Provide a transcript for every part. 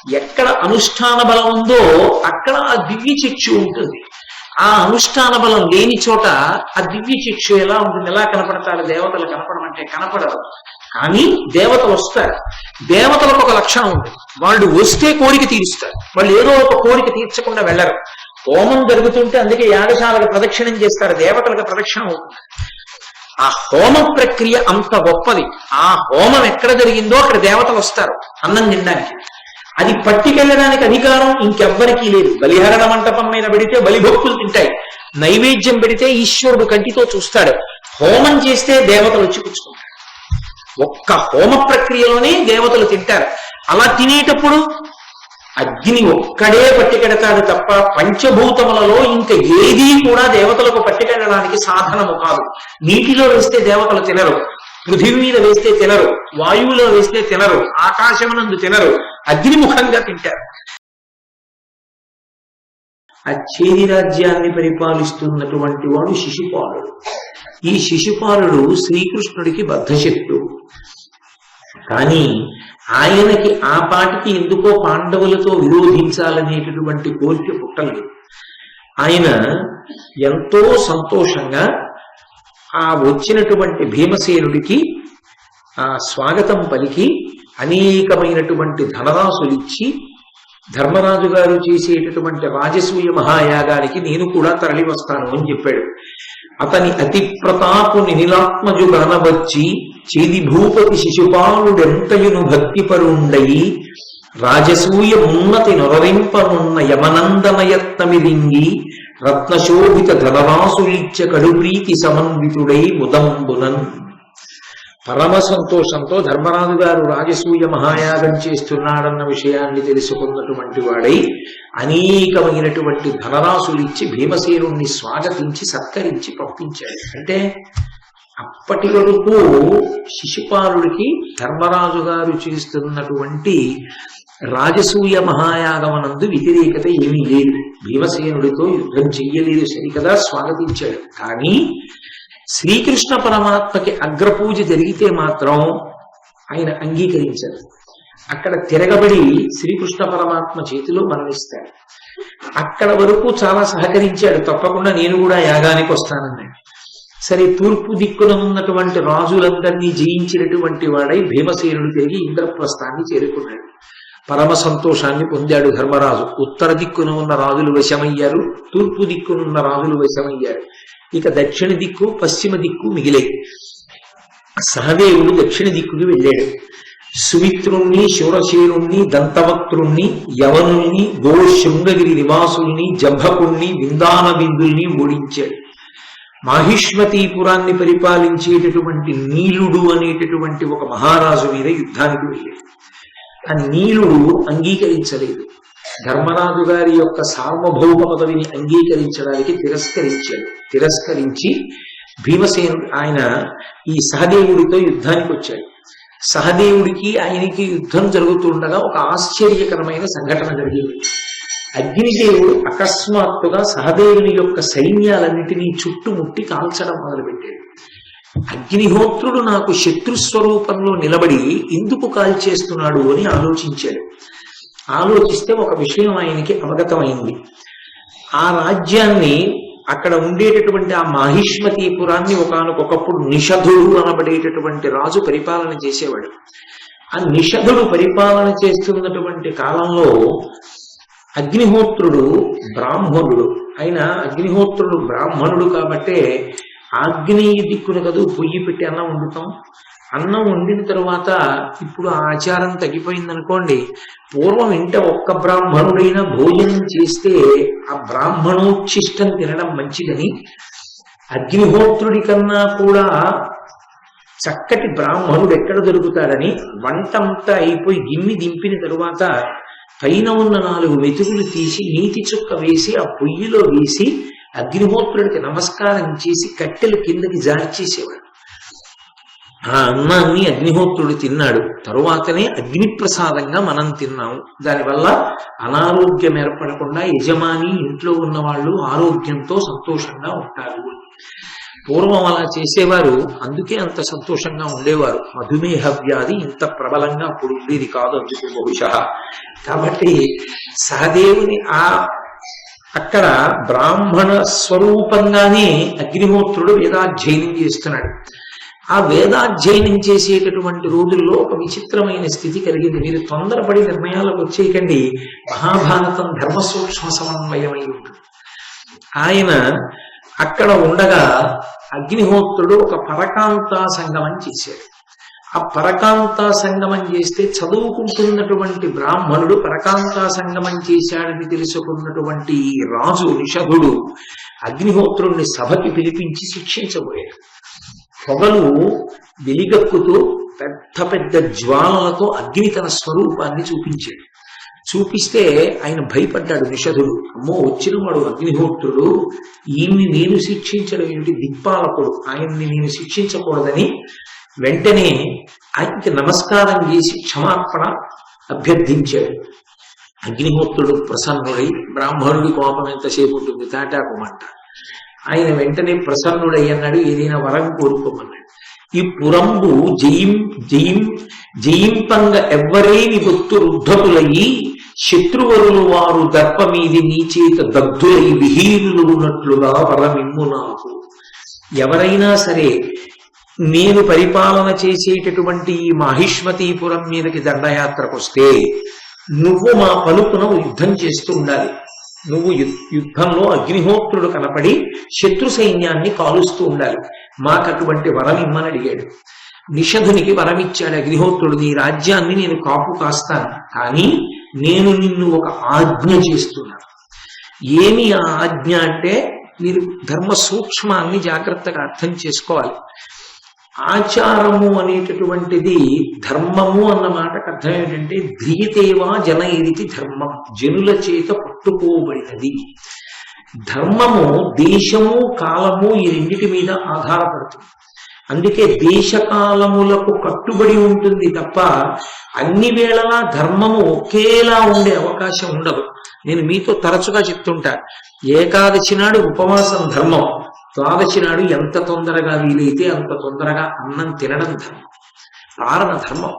ఎక్కడ అనుష్ఠాన బలం ఉందో అక్కడ ఆ దివ్య చక్షు ఉంటుంది. ఆ అనుష్ఠాన బలం లేని చోట ఆ దివ్య చక్షు ఎలా ఉంటుంది? ఎలా కనపడతారు? దేవతలు కనపడమంటే కనపడరు. కానీ దేవతలు వస్తారు. దేవతలకు ఒక లక్షణం ఉంటుంది, వాళ్ళు వస్తే కోరిక తీరుస్తారు. వాళ్ళు ఏదో ఒక కోరిక తీర్చకుండా వెళ్ళరు. హోమం జరుగుతుంటే అందుకే యాగశాలకు ప్రదక్షిణం చేస్తారు, దేవతలకు ప్రదక్షిణం అవుతుంది. ఆ హోమ ప్రక్రియ అంత గొప్పది. ఆ హోమం ఎక్కడ జరిగిందో అక్కడ దేవతలు వస్తారు అన్నం తినడానికి. అది పట్టుకెళ్ళడానికి అధికారం ఇంకెవ్వరికీ లేదు. బలిహరణ మంటపం మీద పెడితే బలిభక్తులు తింటాయి, నైవేద్యం పెడితే ఈశ్వరుడు కంటితో చూస్తాడు. హోమం చేస్తే దేవతలు వచ్చి పుచ్చుకుంటారు. ఒక్క హోమ ప్రక్రియలోనే దేవతలు తింటారు. అలా తినేటప్పుడు అగ్ని ఒక్కడే పట్టుకెడతాడు తప్ప పంచభూతములలో ఇంకా ఏదీ కూడా దేవతలకు పట్టుకెళ్ళడానికి సాధనము కాదు. నీటిలో వేస్తే దేవతలు తినరు, పృథివీ మీద వేస్తే తినరు, వాయువులో వేస్తే తినరు, ఆకాశమునందు తినరు, అగ్నిముఖంగా తింటారు. ఆ చేది రాజ్యాన్ని పరిపాలిస్తున్నటువంటి వాడు శిశుపాలుడు. ఈ శిశుపాలుడు శ్రీకృష్ణుడికి బద్ధశత్రువు. కానీ ఆయనకి ఆ పాటికి ఎందుకో పాండవులతో విరోధించాలనేటటువంటి కోరిక పుట్టలేదు. ఆయన ఎంతో సంతోషంగా ఆ వచ్చినటువంటి భీమసేనుడికి ఆ స్వాగతం పలికి అనేకమైనటువంటి ధనరాశులు ఇచ్చి, ధర్మరాజు గారు చేసేటటువంటి రాజసూయ మహాయాగానికి నేను కూడా తరలి వస్తాను అని చెప్పాడు. అతని అతి ప్రతాపుని నిలాత్మజు గణవచ్చి చేది భూపతి శిశుపాలుడెంతయును భక్తిపరుండయి రాజసూయ ఉన్నతి నొరరింపనున్న యమనందనయత్నమిరింగి రత్నశోభిత ధనరాసులిచ్చ కడుప్రీతి సమన్వితుడై ముదంబునన్. పరమ సంతోషంతో ధర్మరాజు గారు రాజసూయ మహాయాగం చేస్తున్నాడన్న విషయాన్ని తెలుసుకున్నటువంటి వాడై అనేకమైనటువంటి ధనరాశులిచ్చి భీమసేనుణ్ణి స్వాగతించి సత్కరించి పంపించాడు. అంటే అప్పటి వరకు శిశుపాలుడికి ధర్మరాజు గారు చేస్తున్నటువంటి రాజసూయ మహాయాగమనందు వ్యతిరేకత ఏమీ లేదు. భీమసేనుడితో యుద్ధం చెయ్యలేదు సరికదా, స్వాగతించాడు. కానీ శ్రీకృష్ణ పరమాత్మకి అగ్రపూజ జరిగితే మాత్రం ఆయన అంగీకరించారు. అక్కడ తిరగబడి శ్రీకృష్ణ పరమాత్మ చేతిలో మరణిస్తాడు. అక్కడ వరకు చాలా సహకరించాడు, తప్పకుండా నేను కూడా యాగానికి వస్తానన్నాడు. సరే, తూర్పు దిక్కున ఉన్నటువంటి రాజులందరినీ జయించినటువంటి వాడై భీమసేనుడు తిరిగి ఇంద్రప్రస్థాన్ని చేరుకున్నాడు. పరమ సంతోషాన్ని పొందాడు ధర్మరాజు. ఉత్తర దిక్కున ఉన్న రాజులు వశమయ్యారు, తూర్పు దిక్కునున్న రాజులు వశమయ్యారు. ఇక దక్షిణ దిక్కు పశ్చిమ దిక్కు మిగిలే. సహదేవుడు దక్షిణ దిక్కుకి వెళ్ళాడు. సుమిత్రుణ్ణి, శూరశేరుణ్ణి, దంతవక్త్రుణ్ణి, యవనుల్ని, గో శృంగగిరి నివాసుల్ని, జంభకుణ్ణి, విందాన బిందుల్ని ఓడించాడు. మాహిష్మతీపురాన్ని పరిపాలించేటటువంటి నీలుడు అనేటటువంటి ఒక మహారాజు మీద యుద్ధానికి వెళ్ళాడు. ఆ నీలుడు అంగీకరించలేదు. ధర్మరాజు గారి యొక్క సార్వభౌమ పదవిని అంగీకరించడానికి తిరస్కరించి భీమసేనుడు ఆయన ఈ సహదేవుడితో యుద్ధానికి వచ్చాడు. సహదేవుడికి ఆయనకి యుద్ధం జరుగుతుండగా ఒక ఆశ్చర్యకరమైన సంఘటన జరిగింది. అగ్నిదేవుడు అకస్మాత్తుగా సహదేవుని యొక్క సైన్యాలన్నిటినీ చుట్టుముట్టి కాల్చడం మొదలుపెట్టాడు. అగ్నిహోత్రుడు నాకు శత్రుస్వరూపంలో నిలబడి ఎందుకు కాల్చేస్తున్నాడు అని ఆలోచించాడు. ఆలోచిస్తే ఒక విషయం ఆయనకి అవగతమైంది. ఆ రాజ్యాన్ని, అక్కడ ఉండేటటువంటి ఆ మాహిష్మతీపురాన్ని ఒకానొకప్పుడు నిషధుడు అనబడేటటువంటి రాజు పరిపాలన చేసేవాడు. ఆ నిషధుడు పరిపాలన చేస్తున్నటువంటి కాలంలో అగ్నిహోత్రుడు బ్రాహ్మణుడు. అగ్నిహోత్రుడు బ్రాహ్మణుడు కాబట్టే ఆగ్నేయ దిక్కున కదూ పొయ్యి పెట్టి అన్నం వండుతాం. అన్నం వండిన తరువాత ఇప్పుడు ఆ ఆచారం తగ్గిపోయిందనుకోండి. పూర్వం ఇంట ఒక్క బ్రాహ్మణుడైనా భోజనం చేస్తే ఆ బ్రాహ్మణోచ్ఛిష్టం తినడం మంచిదని అగ్నిహోత్రుడి కన్నా కూడా చక్కటి బ్రాహ్మణుడు ఎక్కడ దొరుకుతాడని వంటంతా అయిపోయి గిన్నె దింపిన తరువాత పైన ఉన్న 4 మెతుకులు తీసి నీటి చుక్క వేసి ఆ పొయ్యిలో వేసి అగ్నిహోత్రుడికి నమస్కారం చేసి కట్టెలు కిందకి జార్చేసేవాడు. ఆ అన్నాన్ని అగ్నిహోత్రుడు తిన్నాడు. తరువాతనే అగ్నిప్రసాదంగా మనం తిన్నాము. దానివల్ల అనారోగ్యం ఏర్పడకుండా యజమాని, ఇంట్లో ఉన్న వాళ్ళు ఆరోగ్యంతో సంతోషంగా ఉంటారు. పూర్వం అలా చేసేవారు, అందుకే అంత సంతోషంగా ఉండేవారు. మధుమేహ వ్యాధి ఇంత ప్రబలంగా అప్పుడు ఉండేది కాదు అందుకు బహుశా. కాబట్టి సహదేవుని అక్కడ బ్రాహ్మణ స్వరూపంగానే అగ్నిహోత్రుడు వేదాధ్యయనం చేస్తున్నాడు. ఆ వేదాధ్యయనం చేసేటటువంటి రోజుల్లో ఒక విచిత్రమైన స్థితి కలిగింది. మీరు తొందరపడి నిర్ణయాలకు వచ్చేయకండి. మహాభారతం ధర్మ సూక్ష్మ సమన్వయమై ఉంటుంది. ఆయన అక్కడ ఉండగా అగ్నిహోత్రుడు ఒక పరకాంతా సంగమం చేశాడు. ఆ పరకాంతా సంగమం చేస్తే చదువుకుంటున్నటువంటి బ్రాహ్మణుడు పరకాంతా సంగమం చేశాడని తెలుసుకున్నటువంటి రాజు నిషధుడు అగ్నిహోత్రుడిని సభకి పిలిపించి శిక్షించబోయాడు. పొగలు వెలిగక్కుతూ పెద్ద పెద్ద జ్వాలలతో అగ్ని తన స్వరూపాన్ని చూపించాడు. చూపిస్తే ఆయన భయపడ్డాడు నిషధుడు. అమ్మో, వచ్చిన వాడు అగ్నిహోత్రుడు, ఈయన్ని నేను శిక్షించడం ఏమిటి, దిక్పాలకుడు, ఆయన్ని నేను శిక్షించకూడదని వెంటనే ఆయనకి నమస్కారం చేసి క్షమాపణ అభ్యర్థించాడు. అగ్నిహోత్రుడు ప్రసన్నుడై, బ్రాహ్మణుడి కోపం ఎంతసేపు ఉంటుంది, తాటాకుమంట. ఆయన వెంటనే ప్రసన్నుడై అన్నాడు, ఏదైనా వరం కోరుకోమన్నాడు. ఈ పురంబు జయింపంగ ఎవ్వరేని గుర్తు రుద్ధతులయ్యి శత్రువరులు వారు దర్పమీది నీ చేత దగ్ధులై విహీనులు ఉన్నట్లుగా వరమిమ్ము నాకు. ఎవరైనా సరే నేను పరిపాలన చేసేటటువంటి ఈ మాహిష్మతీపురం మీదకి దండయాత్రకు వస్తే నువ్వు మా పలుకున యుద్ధం చేస్తూ ఉండాలి. నువ్వు యుద్ధంలో అగ్నిహోత్రుడు కనపడి శత్రు సైన్యాన్ని కాలుస్తూ ఉండాలి. మాకు అటువంటి వరం ఇమ్మని అడిగాడు. నిషధునికి వరమిచ్చాడు అగ్నిహోత్రుడు, నీ రాజ్యాన్ని నేను కాపు కాస్తాను, కానీ నేను నిన్ను ఒక ఆజ్ఞ చేస్తున్నాను. ఏమి ఆ ఆజ్ఞ అంటే, మీరు ధర్మ సూక్ష్మాన్ని జాగ్రత్తగా అర్థం చేసుకోవాలి. ఆచారము అనేటటువంటిది ధర్మము అన్న మాటకు అర్థం ఏంటంటే ధ్రియతేవా జనైరితి ధర్మం, జనుల చేత పట్టుకోబడినది. ధర్మము దేశము కాలము ఈ రెండిటి మీద ఆధారపడుతుంది. అందుకే దేశకాలములకు కట్టుబడి ఉంటుంది తప్ప అన్ని వేళలా ధర్మము ఒకేలా ఉండే అవకాశం ఉండదు. నేను మీతో తరచుగా చెప్తుంటా, ఏకాదశి నాడు ఉపవాసం ధర్మం, ద్వాదశి నాడు ఎంత తొందరగా వీలైతే అంత తొందరగా అన్నం తినడం ధర్మం, పారణ ధర్మం.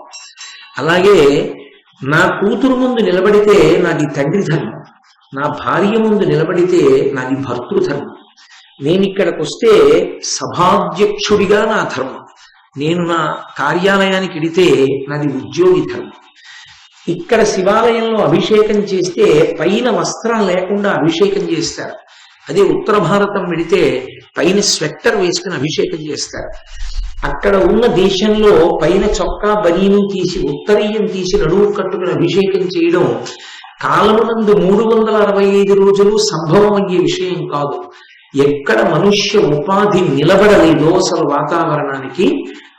అలాగే నా కూతురు ముందు నిలబడితే నాది తండ్రి ధర్మం, నా భార్య ముందు నిలబడితే నాది భర్తృధర్మం. నేను ఇక్కడికి వస్తే సభాధ్యక్షుడిగా నా ధర్మం, నేను నా కార్యాలయానికి ఇడితే నాది ఉద్యోగి ధర్మం. ఇక్కడ శివాలయంలో అభిషేకం చేస్తే పైన వస్త్రం లేకుండా అభిషేకం చేస్తారు. అదే ఉత్తర భారతం విడితే పైన స్వెట్టర్ వేసుకుని అభిషేకం చేస్తారు. అక్కడ ఉన్న దేశంలో పైన చొక్కా బనీను తీసి ఉత్తరీయం తీసి నడువు కట్టుకుని అభిషేకం చేయడం కాలమునందు 365 రోజులు సంభవం అయ్యే విషయం కాదు. ఎక్కడ మనుష్య ఉపాధి నిలబడలేదో అసలు వాతావరణానికి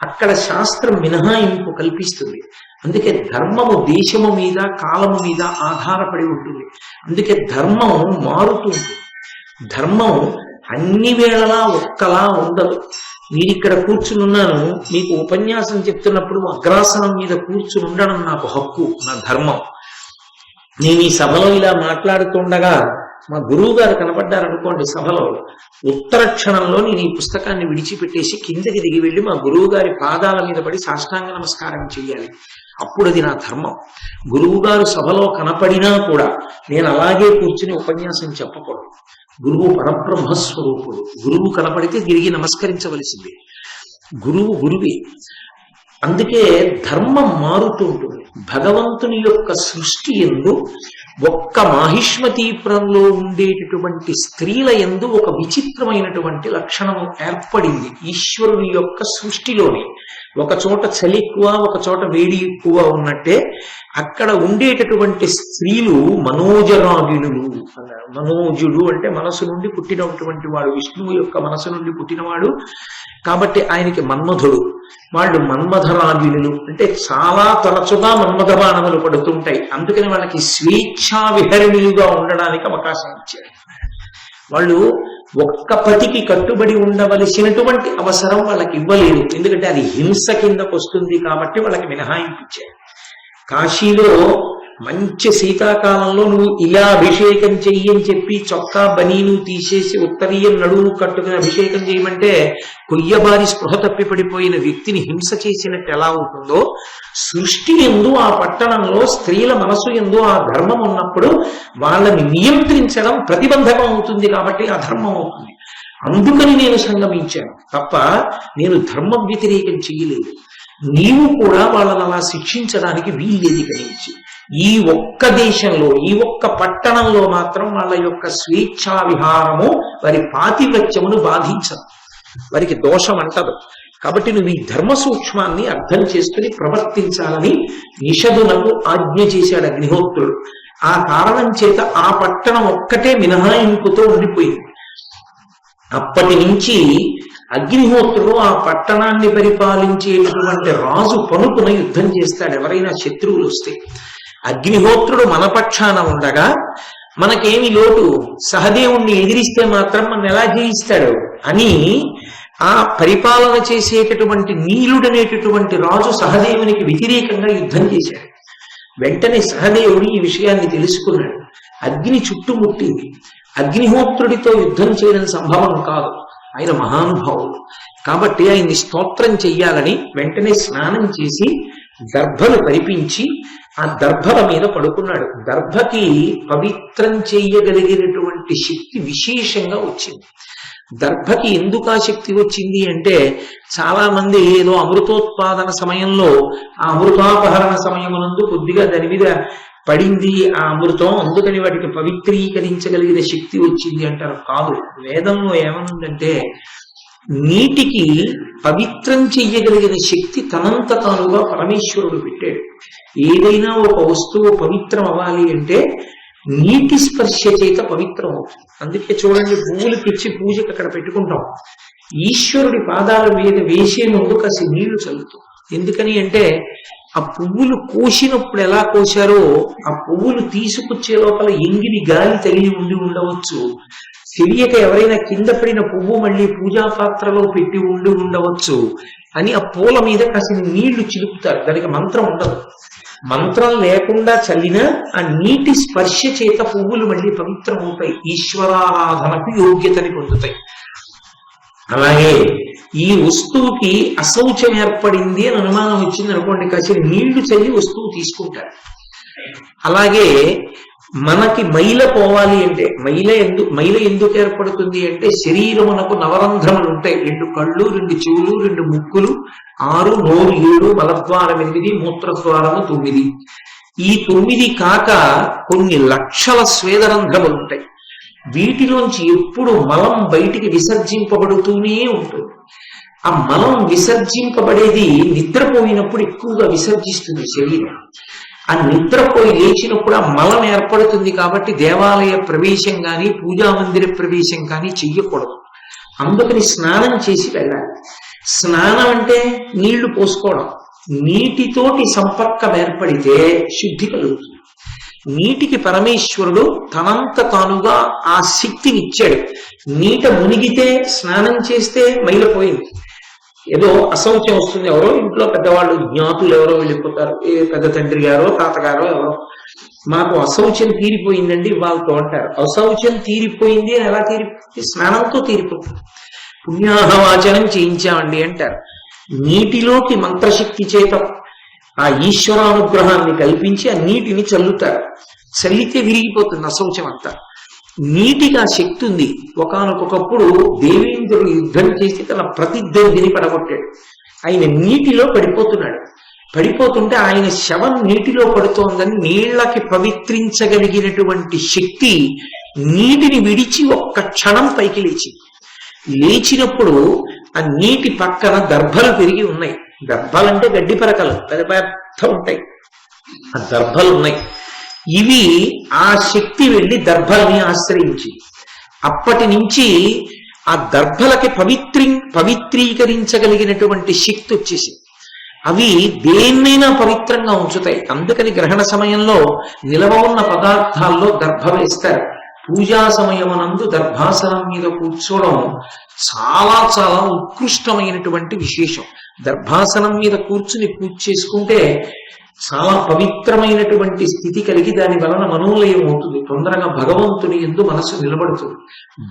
అక్కడ శాస్త్రం మినహాయింపు కల్పిస్తుంది. అందుకే ధర్మము దేశము మీద కాలము మీద ఆధారపడి ఉంటుంది. అందుకే ధర్మం మారుతూ ఉంటుంది. ధర్మం అన్ని వేళలా ఒక్కలా ఉండదు. నేనిక్కడ కూర్చునున్నాను, మీకు ఉపన్యాసం చెప్తున్నప్పుడు అగ్రాసనం మీద కూర్చుని ఉండడం నాకు హక్కు, నా ధర్మం. నేను ఈ సభలో ఇలా మాట్లాడుతుండగా మా గురువు గారు కనపడ్డారనుకోండి సభలో, ఉత్తర క్షణంలో నేను ఈ పుస్తకాన్ని విడిచిపెట్టేసి కిందకి దిగి వెళ్ళి మా గురువు గారి పాదాల మీద పడి సాష్టాంగ నమస్కారం చెయ్యాలి. అప్పుడు అది నా ధర్మం. గురువు గారు సభలో కనపడినా కూడా నేను అలాగే కూర్చుని ఉపన్యాసం చెప్పకూడదు. గురువు పరబ్రహ్మస్వరూపుడు. గురువు కనపడితే తిరిగి నమస్కరించవలసిందే. గురువు గురువే. అందుకే ధర్మం మారుతూ ఉంటుంది. భగవంతుని యొక్క సృష్టి యందు ఒక్క మాహిష్మతీపురంలో ఉండేటటువంటి స్త్రీల యందు ఒక విచిత్రమైనటువంటి లక్షణం ఏర్పడింది. ఈశ్వరుని యొక్క సృష్టిలోనే ఒక చోట చలి ఎక్కువ, ఒక చోట వేడి ఎక్కువ ఉన్నట్టే అక్కడ ఉండేటటువంటి స్త్రీలు మనోజరాగిణులు అన్నారు. మనోజుడు అంటే మనసు నుండి పుట్టినటువంటి వాడు, విష్ణువు యొక్క మనసు నుండి పుట్టినవాడు కాబట్టి ఆయనకి మన్మధుడు. వాళ్ళు మన్మధరాగిణులు అంటే చాలా తరచుగా మన్మథ బాణములు పడుతుంటాయి. అందుకని వాళ్ళకి స్వేచ్ఛా విహరణీయుగా ఉండడానికి అవకాశం ఇచ్చారు. వాళ్ళు ఒక్క పతికి కట్టుబడి ఉండవలసినటువంటి అవసరం వాళ్ళకి ఇవ్వలేదు. ఎందుకంటే అది హింస కిందకు వస్తుంది కాబట్టి వాళ్ళకి మినహాయింపు ఇచ్చారు. కాశీలో మంచి శీతాకాలంలో నువ్వు ఇలా అభిషేకం చెయ్యి అని చెప్పి చొక్కా బనీను తీసేసి ఉత్తరీయం నడువు కట్టుకుని అభిషేకం చేయమంటే కొయ్యబారి స్పృహ తప్పి పడిపోయిన వ్యక్తిని హింస చేసినట్టు ఎలా ఉంటుందో, సృష్టి యందు ఆ పట్టణంలో స్త్రీల మనసు యందు ఆ ధర్మం ఉన్నప్పుడు వాళ్ళని నియంత్రించడం ప్రతిబంధకం అవుతుంది, కాబట్టి అధర్మం అవుతుంది. అందుకని నేను సంగమించాను తప్ప నేను ధర్మం వ్యతిరేకం చెయ్యలేదు. నీవు కూడా వాళ్ళని అలా శిక్షించడానికి వీల్లేదు. కలిగించి ఈ ఒక్క దేశంలో ఈ ఒక్క పట్టణంలో మాత్రం వాళ్ళ యొక్క స్వేచ్ఛా విహారము వారి పాతివ్రత్యమును బాధించదు, వారికి దోషం అంటదు. కాబట్టి నువ్వు ఈ ధర్మ సూక్ష్మాన్ని అర్థం చేసుకుని ప్రవర్తించాలని నిషధునకు ఆజ్ఞ చేశాడు అగ్నిహోత్రుడు. ఆ కారణం చేత ఆ పట్టణం ఒక్కటే మినహాయింపుతో ఉండిపోయింది. అప్పటి నుంచి అగ్నిహోత్రుడు ఆ పట్టణాన్ని పరిపాలించేటటువంటి రాజు పనుకున యుద్ధం చేస్తాడు ఎవరైనా శత్రువులు వస్తే. అగ్నిహోత్రుడు మన పక్షాన ఉండగా మనకేమి లోటు, సహదేవుణ్ణి ఎదిరిస్తే మాత్రం మన ఎలా జయిస్తాడు అని ఆ పరిపాలన చేసేటటువంటి నీలుడనేటటువంటి రాజు సహదేవునికి వ్యతిరేకంగా యుద్ధం చేశాడు. వెంటనే సహదేవుడు ఈ విషయాన్ని తెలుసుకున్నాడు. అగ్ని చుట్టుముట్టింది. అగ్నిహోత్రుడితో యుద్ధం చేయడం సంభవం కాదు, ఆయన మహానుభావుడు. కాబట్టి ఆయన్ని స్తోత్రం చెయ్యాలని వెంటనే స్నానం చేసి దర్భలు పరిపించి ఆ దర్భల మీద పడుకున్నాడు. దర్భకి పవిత్రం చెయ్యగలిగినటువంటి శక్తి విశేషంగా వచ్చింది. దర్భకి ఎందుకు ఆ శక్తి వచ్చింది అంటే, చాలా మంది ఏదో అమృతోత్పాదన సమయంలో ఆ అమృతాపహరణ సమయమునందు కొద్దిగా దాని మీద పడింది ఆ అమృతం, అందుకని వాటికి పవిత్రీకరించగలిగిన శక్తి వచ్చింది అంటారు. కాదు, వేదంలో ఏమనుందంటే నీటికి పవిత్రం చెయ్యగలిగిన శక్తి తనంత తానుగా పరమేశ్వరుడు పెట్టాడు. ఏదైనా ఒక వస్తువు పవిత్రం అవ్వాలి అంటే నీటి స్పర్శ చేత పవిత్రం అవుతుంది. అందుకే చూడండి, పువ్వులు తెచ్చి పూజకు అక్కడ పెట్టుకుంటాం. ఈశ్వరుడి పాదాల మీద వేసే ముందు కాసి నీళ్లు చల్లుతాం. ఎందుకని అంటే ఆ పువ్వులు కోసినప్పుడు ఎలా కోశారో ఆ పువ్వులు తీసుకొచ్చే లోపల ఎంగిలి గాలి తగిలి ఉండి ఉండవచ్చు, తెలియక ఎవరైనా కింద పడిన పువ్వు మళ్ళీ పూజా పాత్రలో పెట్టి ఉండి ఉండవచ్చు అని ఆ పూల మీద కాసిన నీళ్లు చిలుపుతారు. దానికి మంత్రం ఉండదు. మంత్రం లేకుండా చల్లిన ఆ నీటి స్పర్శ చేత పువ్వులు మళ్ళీ పవిత్రం అవుతాయి, ఈశ్వరారాధనకు యోగ్యతని పొందుతాయి. అలాగే ఈ వస్తువుకి అశౌచం ఏర్పడింది అని అనుమానం వచ్చింది అనుకోండి, కాసేపు నీళ్లు చల్లి వస్తువు తీసుకుంటారు. అలాగే మనకి మైల పోవాలి అంటే మైల ఎందుకు ఏర్పడుతుంది అంటే, శరీరమునకు నవరంధ్రములు ఉంటాయి. 2 కళ్ళు, 2 చెవులు, 2 ముక్కులు, 6, నోరు 7, మలద్వారం 8, మూత్రద్వారము 9. ఈ 9 కాక కొన్ని లక్షల స్వేదరంధ్రములు ఉంటాయి. వీటిలోంచి ఎప్పుడు మలం బయటికి విసర్జింపబడుతూనే ఉంటుంది. ఆ మలం విసర్జింపబడేది నిద్రపోయినప్పుడు ఎక్కువగా విసర్జిస్తుంది శరీరం. ఆ నిద్రపోయి లేచినప్పుడు ఆ మలం ఏర్పడుతుంది. కాబట్టి దేవాలయ ప్రవేశం కానీ పూజా మందిర ప్రవేశం కానీ చెయ్యకూడదు. అందుకని స్నానం చేసి వెళ్ళాలి. స్నానం అంటే నీళ్లు పోసుకోవడం. నీటితోటి సంపర్కం ఏర్పడితే శుద్ధి కలుగుతుంది. నీటికి పరమేశ్వరుడు తనంత తానుగా ఆ శక్తిని ఇచ్చాడు. నీట మునిగితే స్నానం చేస్తే మైలపోయింది. ఏదో అశౌచం వస్తుంది, ఎవరో ఇంట్లో పెద్దవాళ్ళు జ్ఞాతులు ఎవరో వెళ్ళిపోతారు, ఏ పెద్ద తండ్రి గారో తాతగారో ఎవరో, మాకు అశౌచం తీరిపోయిందండి వాళ్ళతో అంటారు. అశౌచం తీరిపోయింది అని ఎలా తీరిపోయింది? స్నానంతో తీరిపోతుంది. పుణ్యాహవాచనం చేయించామండి అంటారు. నీటిలోకి మంత్రశక్తి చేత ఆ ఈశ్వరానుగ్రహాన్ని కల్పించి ఆ నీటిని చల్లుతారు. చల్లితే విరిగిపోతుంది అశౌచం అంతా. నీటికి ఆ శక్తి ఉంది. ఒకానొకప్పుడు దేవేంద్రుడు యుద్ధం చేసి తన ప్రతిద్వందిని పడగొట్టాడు. ఆయన నీటిలో పడిపోతున్నాడు. పడిపోతుంటే ఆయన శవం నీటిలో పడుతోందని నీళ్లకి పవిత్రించగలిగినటువంటి శక్తి నీటిని విడిచి ఒక్క క్షణం పైకి లేచినప్పుడు ఆ నీటి పక్కన దర్భలు పెరిగి ఉన్నాయి. దర్భలంటే గడ్డి పరకలు పెద్ద పెద్ద ఉంటాయి. ఆ దర్భలు ఉన్నాయి. ఇవి ఆ శక్తి వెళ్ళి దర్భల్ని ఆశ్రయించి అప్పటి నుంచి ఆ దర్భలకి పవిత్రీకరించగలిగినటువంటి శక్తి వచ్చేసింది. అవి దేన్నైనా పవిత్రంగా ఉంచుతాయి. అందుకని గ్రహణ సమయంలో నిలవ ఉన్న పదార్థాల్లో దర్భ వేస్తారు. పూజా సమయమునందు దర్భాసనం మీద కూర్చోవడం చాలా చాలా ఉత్కృష్టమైనటువంటి విశేషం. దర్భాసనం మీద కూర్చుని పూజ చేసుకుంటే చాలా పవిత్రమైనటువంటి స్థితి కలిగి దాని వలన మనోలయం అవుతుంది. తొందరగా భగవంతుని యందు మనసు నిలబడుతుంది.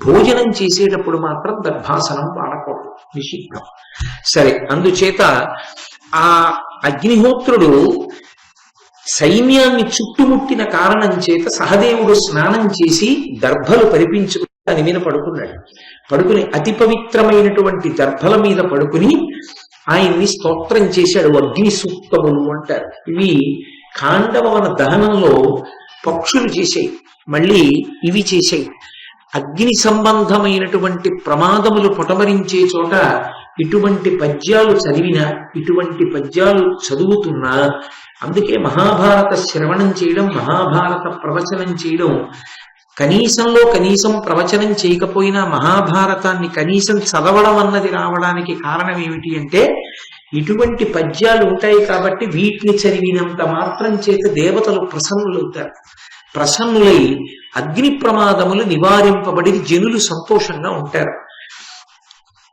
భోజనం చేసేటప్పుడు మాత్రం దర్భాసనం వాడకూడదు, నిషిద్ధం. సరే, అందుచేత ఆ అగ్నిహోత్రుడు సైన్యాన్ని చుట్టుముట్టిన కారణం చేత సహదేవుడు స్నానం చేసి దర్భలు పరిపించుకుని దాని మీద పడుకున్నాడు. పడుకుని అతి పవిత్రమైనటువంటి దర్భల మీద పడుకుని ఆయన్ని స్తోత్రం చేశాడు. అగ్ని సూక్తములు అంటారు. ఇవి ఖాండవన దహనంలో పక్షులు చేశాయి, మళ్ళీ ఇవి చేశాయి. అగ్ని సంబంధమైనటువంటి ప్రమాదములు పొటమరించే చోట ఇటువంటి పద్యాలు చదివినా, ఇటువంటి పద్యాలు చదువుతున్నా, అందుకే మహాభారత శ్రవణం చేయడం, మహాభారత ప్రవచనం చేయడం, కనీసంలో కనీసం ప్రవచనం చేయకపోయినా మహాభారతాన్ని కనీసం చదవడం అన్నది రావడానికి కారణం ఏమిటి అంటే, ఇటువంటి పద్యాలు ఉంటాయి కాబట్టి వీటిని చదివినంత మాత్రం చేత దేవతలు ప్రసన్నులవుతారు. ప్రసన్నులై అగ్ని ప్రమాదములు నివారింపబడి జనులు సంతోషంగా ఉంటారు.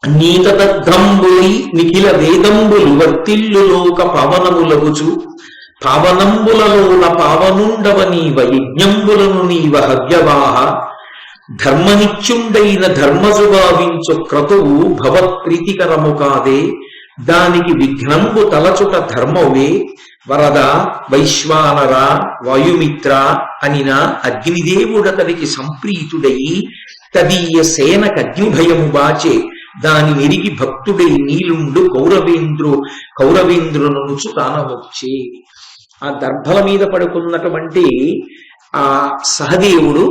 నీతదగ్ధంబులి నిఖిల వేదంబులు వర్తిల్లు లోక పవనములగుచు పావనంబులలోన పావనుండవ నీవ యజ్ఞంబులను నీవ హవ్యవాహ ధర్మనిత్యుండైన ధర్మజుగావించు క్రతువు భవత్ప్రీతికరము కాదే దానికి విఘ్నంబు తలచుట ధర్మవే వరద వైశ్వానర వాయుమిత్ర అనిన అగ్నిదేవుడతనికి సంప్రీతుడయి తదీయ సేనకగ్నిభయము బాచే దాని నెరిగి భక్తుడై నీలుండు కౌరవేంద్రుననుచు తానవచ్చే. ఆ దర్భల మీద పడుకున్నటువంటి ఆ సహదేవుడు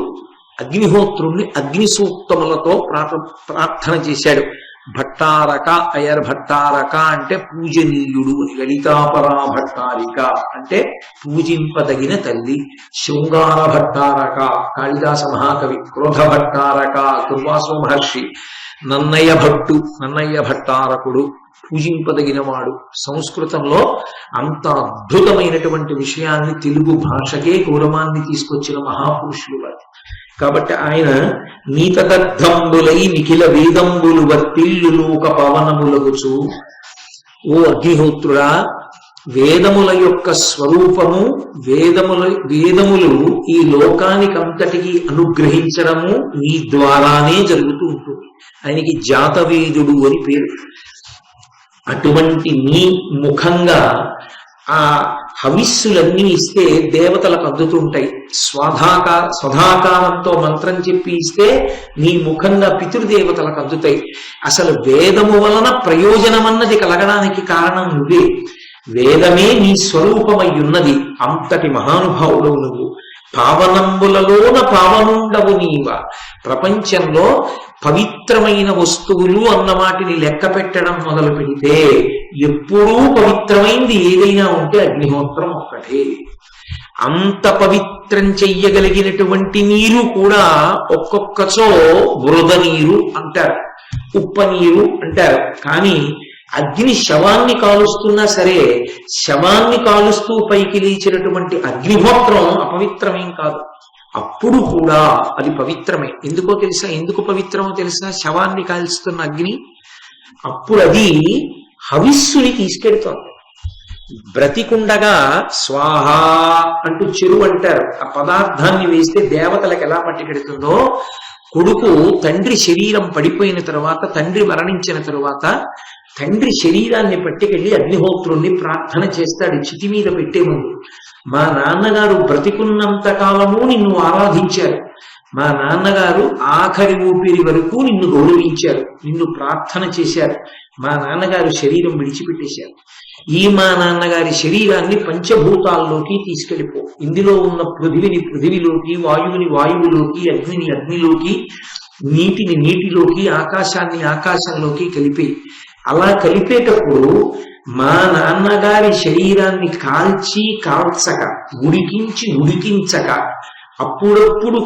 అగ్నిహోత్రుణ్ణి అగ్ని సూక్తములతో ప్రార్థన చేశాడు. భట్టారక అయర్ భట్టారక అంటే పూజనీయుడు అని, లలితాపరా భట్టారిక అంటే పూజింపదగిన తల్లి, శృంగార భట్టారక కాళిదాస మహాకవి, క్రోధ భట్టారక దుర్వాసో మహర్షి, నన్నయ్య భట్టు నన్నయ్య భట్టారకుడు పూజింపదగినవాడు. సంస్కృతంలో అంత అద్భుతమైనటువంటి విషయాన్ని తెలుగు భాషకే గౌరవాన్ని తీసుకొచ్చిన మహాపురుషులు వారు. కాబట్టి ఆయన నీతదగ్ధంబులై నిఖిల వేదంబులు వర్తిల్లు లోక పవనములగుచు, ఓ అగ్నిహోత్రుడా, వేదముల యొక్క స్వరూపము, వేదములు ఈ లోకానికంతటికి అనుగ్రహించడము నీ ద్వారానే జరుగుతూ ఉంటుంది. ఆయనకి జాతవేదుడు అని పేరు. అటువంటి నీ ముఖంగా ఆ హవిస్సులన్నీ ఇస్తే దేవతలకు అందుతుంటాయి. స్వధాకారంతో మంత్రం చెప్పి ఇస్తే నీ ముఖంగా పితృదేవతలకు అందుతాయి. అసలు వేదము వలన ప్రయోజనం అన్నది కలగడానికి కారణం నువ్వే. వేదమే నీ స్వరూపమై ఉన్నది. అంతటి మహానుభావుడు నువ్వు. పావనంబులలోన పావనుండవు నీవ. ప్రపంచంలో పవిత్రమైన వస్తువులు అన్న వాటిని లెక్క పెట్టడం మొదలు పెడితే ఎప్పుడూ పవిత్రమైంది ఏదైనా ఉంటే అగ్నిహోత్రం ఒక్కటే. అంత పవిత్రం చెయ్యగలిగినటువంటి నీరు కూడా ఒక్కొక్కచో వృధ నీరు అంటారు, ఉప్ప నీరు అంటారు. కానీ అగ్ని శవాన్ని కాలుస్తున్నా సరే, శవాన్ని కాలుస్తూ పైకి లేచినటువంటి అగ్నిహోత్రం అపవిత్రమేం కాదు. అప్పుడు కూడా అది పవిత్రమే. ఎందుకో తెలుసా? ఎందుకు పవిత్రమో తెలుసా? శవాన్ని కాల్చుతున్న అగ్ని అప్పుడు అది హవిస్సుని తీసుకెడుతోంది. బ్రతికుండగా స్వాహ అంటూ చెరువు అంటారు. ఆ పదార్థాన్ని వేస్తే దేవతలకు ఎలా పట్టుకెడుతుందో, కొడుకు తండ్రి శరీరం పడిపోయిన తరువాత, తండ్రి మరణించిన తరువాత తండ్రి శరీరాన్ని పట్టుకెళ్ళి అగ్నిహోత్రుణ్ణి ప్రార్థన చేస్తాడు చితి మీద పెట్టే ముందు. మా నాన్నగారు బ్రతికున్నంత కాలము నిన్ను ఆరాధించారు, మా నాన్నగారు ఆఖరి ఊపిరి వరకు నిన్ను గౌరవించారు, నిన్ను ప్రార్థన చేశారు. మా నాన్నగారు శరీరం విడిచిపెట్టేశారు. ఈ మా నాన్నగారి శరీరాన్ని పంచభూతాల్లోకి తీసుకెళ్ళిపో. ఇందులో ఉన్న పృథివిని పృథివిలోకి, వాయువుని వాయువులోకి, అగ్నిని అగ్నిలోకి, నీటిని నీటిలోకి, ఆకాశాన్ని ఆకాశంలోకి కలిపి. అలా కలిపేటప్పుడు మా నాన్నగారి శరీరాన్ని కాల్చక, ఉడికించక, అప్పుడప్పుడు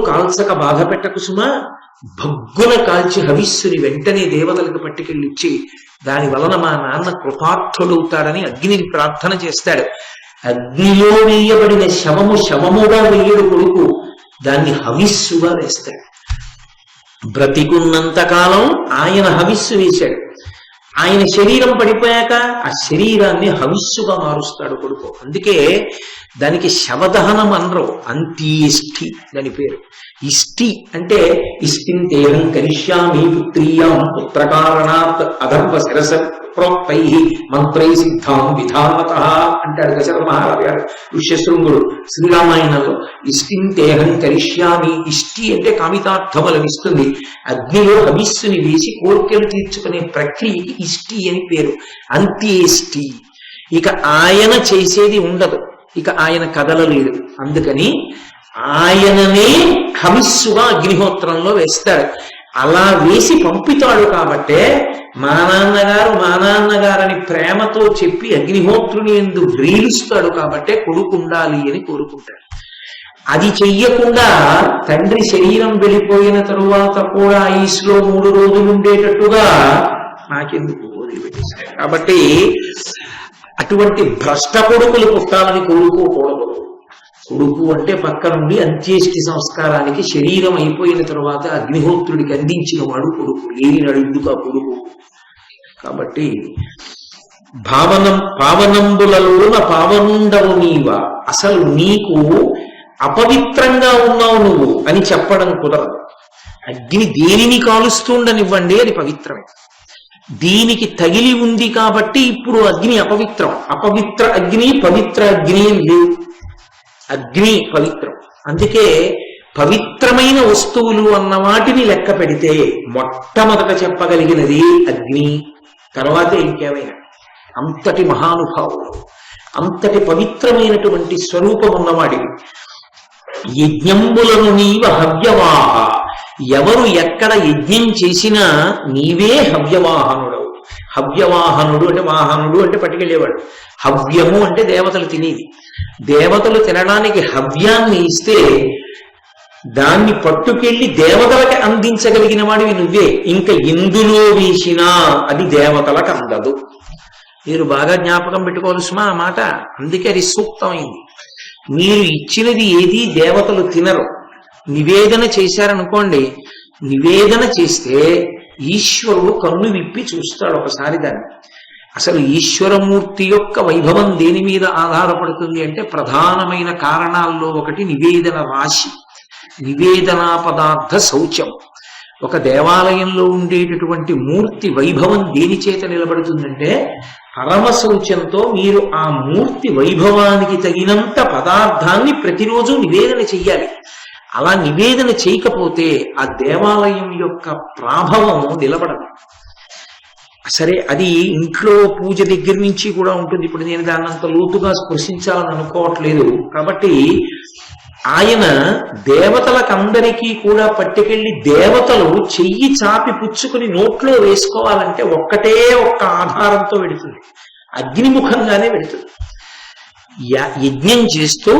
కాల్చక బాధ పెట్టకు సుమా. భగ్గున కాల్చి హవిస్సుని వెంటనే దేవతలకు పట్టుకెళ్ళిచ్చి దాని వలన మా నాన్న కృతార్థుడవుతాడని అగ్నిని ప్రార్థన చేస్తాడు. అగ్నిలో వేయబడిన శవముగా వెయ్యడు కొడుకు. దాన్ని హవిస్సుగా వేస్తాడు. బ్రతికున్నంత కాలం ఆయన హవిస్సు వేశాడు. ఆయన శరీరం పడిపోయాక ఆ శరీరాన్ని హవిస్సుగా మారుస్తాడు కొడుకు. అందుకే దానికి శవదహనం అనరు, అంత్యేష్టి దాని పేరు. ఇష్టి అంటే ఇష్టింతేహం కరిష్యామి పుత్రీయాం పుత్రకారణాత్ అధర్వ శిరస ప్రోక్తై మంత్రై సిద్ధాం విధానత అంటాడు దశరథ మహారాజు గారు ఋష్యశృంగుడు శ్రీరామాయణంలో. ఇష్టింతేహం కరిష్యామి, ఇష్టి అంటే కామితార్థములను ఇస్తుంది. అగ్నిలో హవిస్సుని వేసి కోరికలు తీర్చుకునే ప్రక్రియకి ఇష్టి అని పేరు, అంత్యేష్టి. ఇక ఆయన చేసేది ఉండదు, ఇక ఆయన కదలలేడు. అందుకని ఆయననే హవిస్సుగా అగ్నిహోత్రంలో వేస్తాడు. అలా వేసి పంపుతాడు కాబట్టే మా నాన్నగారని ప్రేమతో చెప్పి అగ్నిహోత్రుని ఎందుకు వ్రీలుస్తాడు కాబట్టే కొడుకు ఉండాలి అని కోరుకుంటాడు. అది చెయ్యకుండా తండ్రి శరీరం వెళ్ళిపోయిన తరువాత కూడా ఐస్లో 3 రోజులు ఉండేటట్టుగా నాకెందుకు వదిలిపెట్టేశాడు. కాబట్టి అటువంటి భ్రష్ట కొడుకులు పుట్టాలని కోరుకోకూడదు. కొడుకు అంటే పక్క నుండి అంత్యేష్టి సంస్కారానికి శరీరం అయిపోయిన తరువాత అగ్నిహోత్రుడికి అందించిన వాడు కొడుకు, లేనినాడు ఎందుకు ఆ కొడుకు. కాబట్టి పావనంబులలోన పావనుండవు నీవ, అసలు నీకు అపవిత్రంగా ఉన్నావు నువ్వు అని చెప్పడం కుదరదు. అగ్ని దేనిని కాలుస్తుండనివ్వండి, అది పవిత్రమే. దీనికి తగిలి ఉంది కాబట్టి ఇప్పుడు అగ్ని అపవిత్రం. అపవిత్ర అగ్ని పవిత్ర అగ్ని లేవు, అగ్ని పవిత్రం. అందుకే పవిత్రమైన వస్తువులు అన్న వాటిని లెక్క పెడితే మొట్టమొదట చెప్పగలిగినది అగ్ని, తర్వాత ఇంకేమైనా. అంతటి మహానుభావుడు, అంతటి పవిత్రమైనటువంటి స్వరూపం ఉన్నవాడివి. యజ్ఞంబులను నీవ హవ్యవాహ, ఎవరు ఎక్కడ యజ్ఞం చేసినా నీవే హవ్యవాహనుడవు. హవ్యవాహనుడు అంటే వాహనుడు అంటే పట్టుకెళ్ళేవాడు. హవ్యము అంటే దేవతలు తినేది. దేవతలు తినడానికి హవ్యాన్ని ఇస్తే దాన్ని పట్టుకెళ్ళి దేవతలకి అందించగలిగిన వాడివి నువ్వే. ఇంకా ఎందులో వేసినా అది దేవతలకు అందదు. మీరు బాగా జ్ఞాపకం పెట్టుకోవాల్సిన ఆ మాట. అందుకే అది సూక్తమైంది. మీరు ఇచ్చినది ఏది దేవతలు తినరు. నివేదన చేశారనుకోండి, నివేదన చేస్తే ఈశ్వరుడు కన్ను విప్పి చూస్తాడు ఒకసారి దాన్ని. అసలు ఈశ్వరమూర్తి యొక్క వైభవం దేని మీద ఆధారపడుతుంది అంటే ప్రధానమైన కారణాల్లో ఒకటి నివేదన రాశి, నివేదనా పదార్థ శౌచం. ఒక దేవాలయంలో ఉండేటటువంటి మూర్తి వైభవం దేని చేత నిలబడుతుందంటే పరమ శౌచంతో మీరు ఆ మూర్తి వైభవానికి తగినంత పదార్థాన్ని ప్రతిరోజు నివేదన చెయ్యాలి. అలా నివేదన చేయకపోతే ఆ దేవాలయం యొక్క ప్రాభవం నిలబడదు. సరే, అది ఇంట్లో పూజ దగ్గర నుంచి కూడా ఉంటుంది. ఇప్పుడు నేను దాన్ని అంత లోతుగా స్పృశించాలని అనుకోవట్లేదు. కాబట్టి ఆయన దేవతలకందరికీ కూడా పట్టుకెళ్ళి దేవతలు చెయ్యి చాపి పుచ్చుకుని నోట్లో వేసుకోవాలంటే ఒక్కటే ఒక్క ఆధారంతో వెడుతుంది, అగ్నిముఖంగానే వెడుతుంది. యజ్ఞం చేస్తూ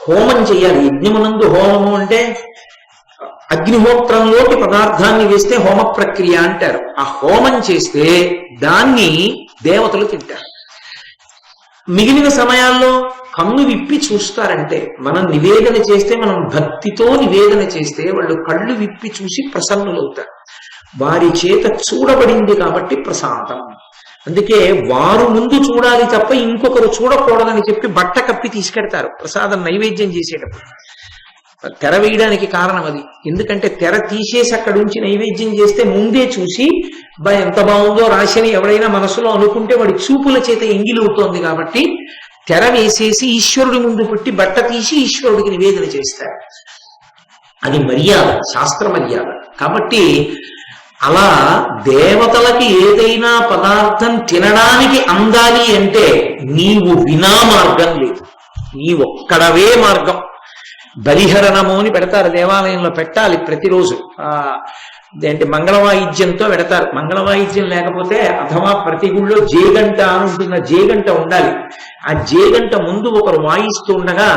హోమం చేయాలి. యజ్ఞమునందు హోమము అంటే అగ్నిహోత్రంలోకి పదార్థాన్ని వేస్తే హోమ ప్రక్రియ అంటారు. ఆ హోమం చేస్తే దాన్ని దేవతలు తింటారు. మిగిలిన సమయాల్లో కన్ను విప్పి చూస్తారంటే, మనం నివేదన చేస్తే, మనం భక్తితో నివేదన చేస్తే వాళ్ళు కళ్ళు విప్పి చూసి ప్రసన్నులవుతారు. వారి చేత చూడబడింది కాబట్టి ప్రసాదం. అందుకే వారు ముందు చూడాలి తప్ప ఇంకొకరు చూడకూడదని చెప్పి బట్ట కప్పి తీసుకెడతారు ప్రసాదం నైవేద్యం చేసేటప్పుడు. తెర వేయడానికి కారణం అది. ఎందుకంటే తెర తీసేసి అక్కడ ఉంచి నైవేద్యం చేస్తే ముందే చూసి ఎంత బాగుందో రాశిని ఎవరైనా మనసులో అనుకుంటే వాడి చూపుల చేత ఎంగిలవుతోంది కాబట్టి తెర వేసేసి ఈశ్వరుడి ముందు పెట్టి బట్ట తీసి ఈశ్వరుడికి నివేదన చేస్తారు. అది మర్యాద, శాస్త్ర మర్యాద. కాబట్టి అలా దేవతలకి ఏదైనా పదార్థం తినడానికి అందాలి అంటే నీవు వినా మార్గం లేదు, నీ ఒక్కడవే మార్గం. బలిహరణము అని పెడతారు, దేవాలయంలో పెట్టాలి ప్రతిరోజు. అంటే మంగళవాయిద్యంతో పెడతారు. మంగళవాయిద్యం లేకపోతే అథవా ప్రతి గుళ్ళో జేగంట అని ఉంటున్న జేగంట ఉండాలి. ఆ జేగంట ముందు ఒకరు వాయిస్తూ ఉండగా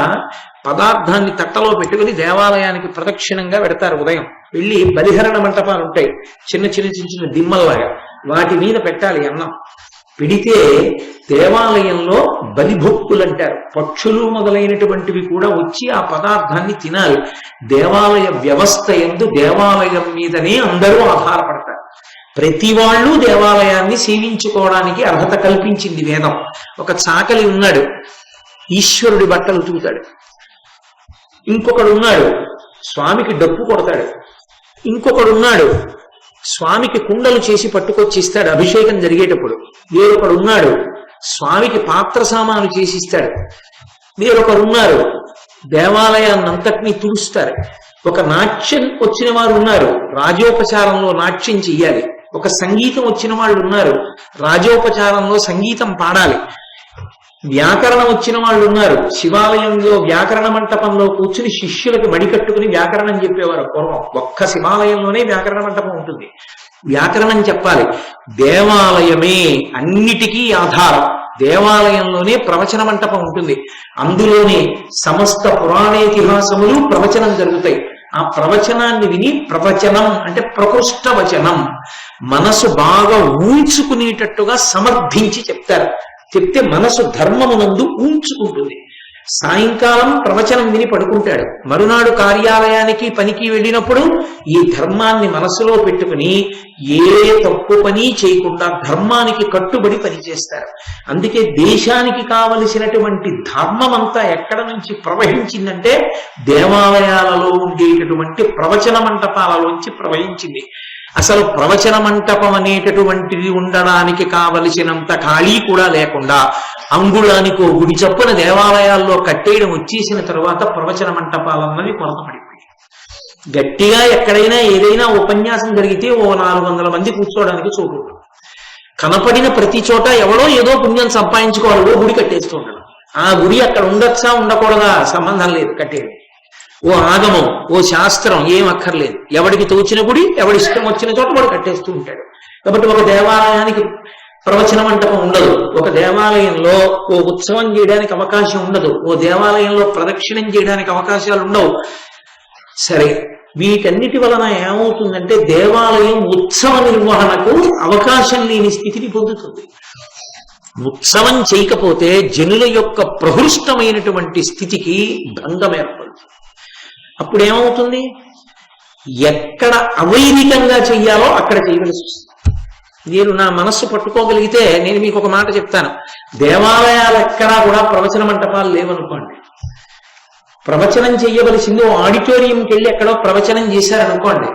పదార్థాన్ని తట్టలో పెట్టుకుని దేవాలయానికి ప్రదక్షిణంగా పెడతారు. ఉదయం వెళ్ళి బలిహరణ మంటపాలు ఉంటాయి, చిన్న చిన్న చిన్న చిన్న దిమ్మల్లాగా, వాటి మీద పెట్టాలి అన్నం. పెడితే దేవాలయంలో బలిభొక్కులు అంటారు. పక్షులు మొదలైనటువంటివి కూడా వచ్చి ఆ పదార్థాన్ని తినాలి. దేవాలయ వ్యవస్థ యందు దేవాలయం మీదనే అందరూ ఆధారపడతారు. ప్రతి వాళ్ళు దేవాలయాన్ని సేవించుకోవడానికి అర్హత కల్పించింది వేదం. ఒక చాకలి ఉన్నాడు, ఈశ్వరుడి బట్టలు ఉతుకుతాడు. ఇంకొకడు ఉన్నాడు, స్వామికి డప్పు కొడతాడు. ఇంకొకడు ఉన్నాడు, స్వామికి కుండలు చేసి పట్టుకొచ్చి ఇస్తాడు అభిషేకం జరిగేటప్పుడు. వేరొకడు ఉన్నాడు, స్వామికి పాత్ర సామాను చేసి ఇస్తాడు. వేరొకరు ఉన్నారు, దేవాలయాన్నంతటినీ తుడుస్తారు. ఒక నాట్యం వచ్చిన వారు ఉన్నారు, రాజోపచారంలో నాట్యం చెయ్యాలి. ఒక సంగీతం వచ్చిన వాళ్ళు ఉన్నారు, రాజోపచారంలో సంగీతం పాడాలి. వ్యాకరణం వచ్చిన వాళ్ళు ఉన్నారు, శివాలయంలో వ్యాకరణ మంటపంలో కూర్చుని శిష్యులకు మడికట్టుకుని వ్యాకరణం చెప్పేవారు పూర్వం. ఒక్క శివాలయంలోనే వ్యాకరణ మంటపం ఉంటుంది, వ్యాకరణం చెప్పాలి. దేవాలయమే అన్నిటికీ ఆధారం. దేవాలయంలోనే ప్రవచన మంటపం ఉంటుంది, అందులోనే సమస్త పురాణేతిహాసములు ప్రవచనం జరుగుతాయి. ఆ ప్రవచనాన్ని విని, ప్రవచనం అంటే ప్రకృష్ట వచనం, మనసు బాగా ఊంచుకునేటట్టుగా సమర్థించి చెప్తారు. చెప్తే మనసు ధర్మమునందు ఊంచుకుంటుంది. సాయంకాలం ప్రవచనం విని పడుకుంటాడు, మరునాడు కార్యాలయానికి పనికి వెళ్ళినప్పుడు ఈ ధర్మాన్ని మనసులో పెట్టుకుని ఏ తప్పు పని చేయకుండా ధర్మానికి కట్టుబడి పనిచేస్తారు. అందుకే దేశానికి కావలసినటువంటి ధర్మం అంతా ఎక్కడ నుంచి ప్రవహించిందంటే దేవాలయాలలో ఉండేటటువంటి ప్రవచన మంటపాలలోంచి ప్రవహించింది. అసలు ప్రవచన మంటపం అనేటటువంటిది ఉండడానికి కావలసినంత ఖాళీ కూడా లేకుండా అంగుళానికో గుడి చప్పున దేవాలయాల్లో కట్టేయడం వచ్చేసిన తరువాత ప్రవచన మంటపాలన్నవి కొరత పడిపోయి, గట్టిగా ఎక్కడైనా ఏదైనా ఉపన్యాసం జరిగితే ఓ 400 మంది కూర్చోవడానికి చోటు కనపడిన ప్రతి చోట ఎవడో ఏదో పుణ్యం సంపాదించుకోవాలి, ఓ గుడి కట్టేస్తూ ఉండడం. ఆ గుడి అక్కడ ఉండొచ్చా ఉండకూడదా సంబంధం లేదు, కట్టేయడం. ఓ ఆగమం, ఓ శాస్త్రం ఏం అక్కర్లేదు, ఎవడికి తోచిన గుడి ఎవడిష్టం వచ్చిన చోట వాడు కట్టేస్తూ ఉంటాడు. కాబట్టి ఒక దేవాలయానికి ప్రవచన మంటపం ఉండదు, ఒక దేవాలయంలో ఓ ఉత్సవం చేయడానికి అవకాశం ఉండదు, ఓ దేవాలయంలో ప్రదక్షిణం చేయడానికి అవకాశాలు ఉండవు. సరే, వీటన్నిటి వలన ఏమవుతుందంటే దేవాలయం ఉత్సవ నిర్వహణకు అవకాశం లేని స్థితిని పొందుతుంది. ఉత్సవం చేయకపోతే జనుల యొక్క ప్రహృష్టమైనటువంటి స్థితికి భంగం ఏర్పడుతుంది. అప్పుడు ఏమవుతుంది, ఎక్కడ అవైదికంగా చెయ్యాలో అక్కడ చేయవలసి వస్తుంది. నేను నా మనస్సు పట్టుకోగలిగితే నేను మీకు ఒక మాట చెప్తాను, దేవాలయాలు ఎక్కడా కూడా ప్రవచన మంటపాలు లేవనుకోండి, ప్రవచనం చెయ్యవలసింది ఓ ఆడిటోరియంకి వెళ్ళి ఎక్కడో ప్రవచనం చేశారనుకోండి,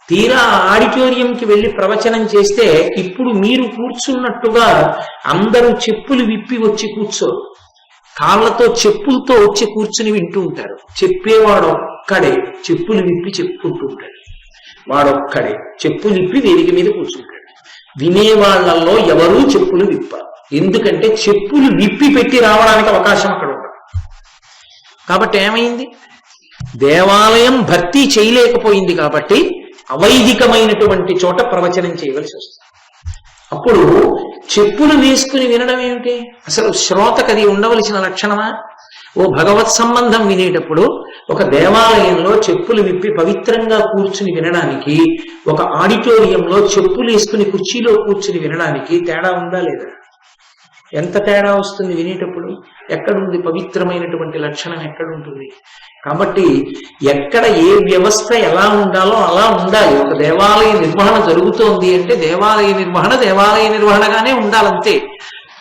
తీరా ఆడిటోరియంకి వెళ్ళి ప్రవచనం చేస్తే ఇప్పుడు మీరు కూర్చున్నట్టుగా అందరూ చెప్పులు విప్పి వచ్చి కూర్చోరు, కాళ్ళతో చెప్పులతో వచ్చి కూర్చుని వింటూ ఉంటారు. చెప్పేవాడు ఒక్కడే చెప్పులు విప్పి చెప్పుకుంటూ ఉంటాడు, వాడొక్కడే చెప్పులు విప్పి వేదిక మీద కూర్చుంటాడు. వినేవాళ్లలో ఎవరూ చెప్పులు విప్పారు, ఎందుకంటే చెప్పులు విప్పి పెట్టి రావడానికి అవకాశం అక్కడ ఉండదు. కాబట్టి ఏమైంది, దేవాలయం భర్తీ చేయలేకపోయింది కాబట్టి అవైదికమైనటువంటి చోట ప్రవచనం చేయవలసి వస్తుంది. అప్పుడు చెప్పులు వేసుకుని వినడం ఏమిటి, అసలు శ్రోతకది ఉండవలసిన లక్షణమా? ఓ భగవత్ సంబంధం వినేటప్పుడు ఒక దేవాలయంలో చెప్పులు విప్పి పవిత్రంగా కూర్చుని వినడానికి, ఒక ఆడిటోరియంలో చెప్పులు వేసుకుని కుర్చీలో కూర్చుని వినడానికి తేడా ఉందా లేదా? ఎంత తేడా వస్తుంది వినేటప్పుడు? ఎక్కడుంది పవిత్రమైనటువంటి లక్షణం, ఎక్కడుంటుంది? కాబట్టి ఎక్కడ ఏ వ్యవస్థ ఎలా ఉండాలో అలా ఉండాలి. ఒక దేవాలయ నిర్వహణ జరుగుతోంది అంటే దేవాలయ నిర్వహణగానే ఉండాలంతే.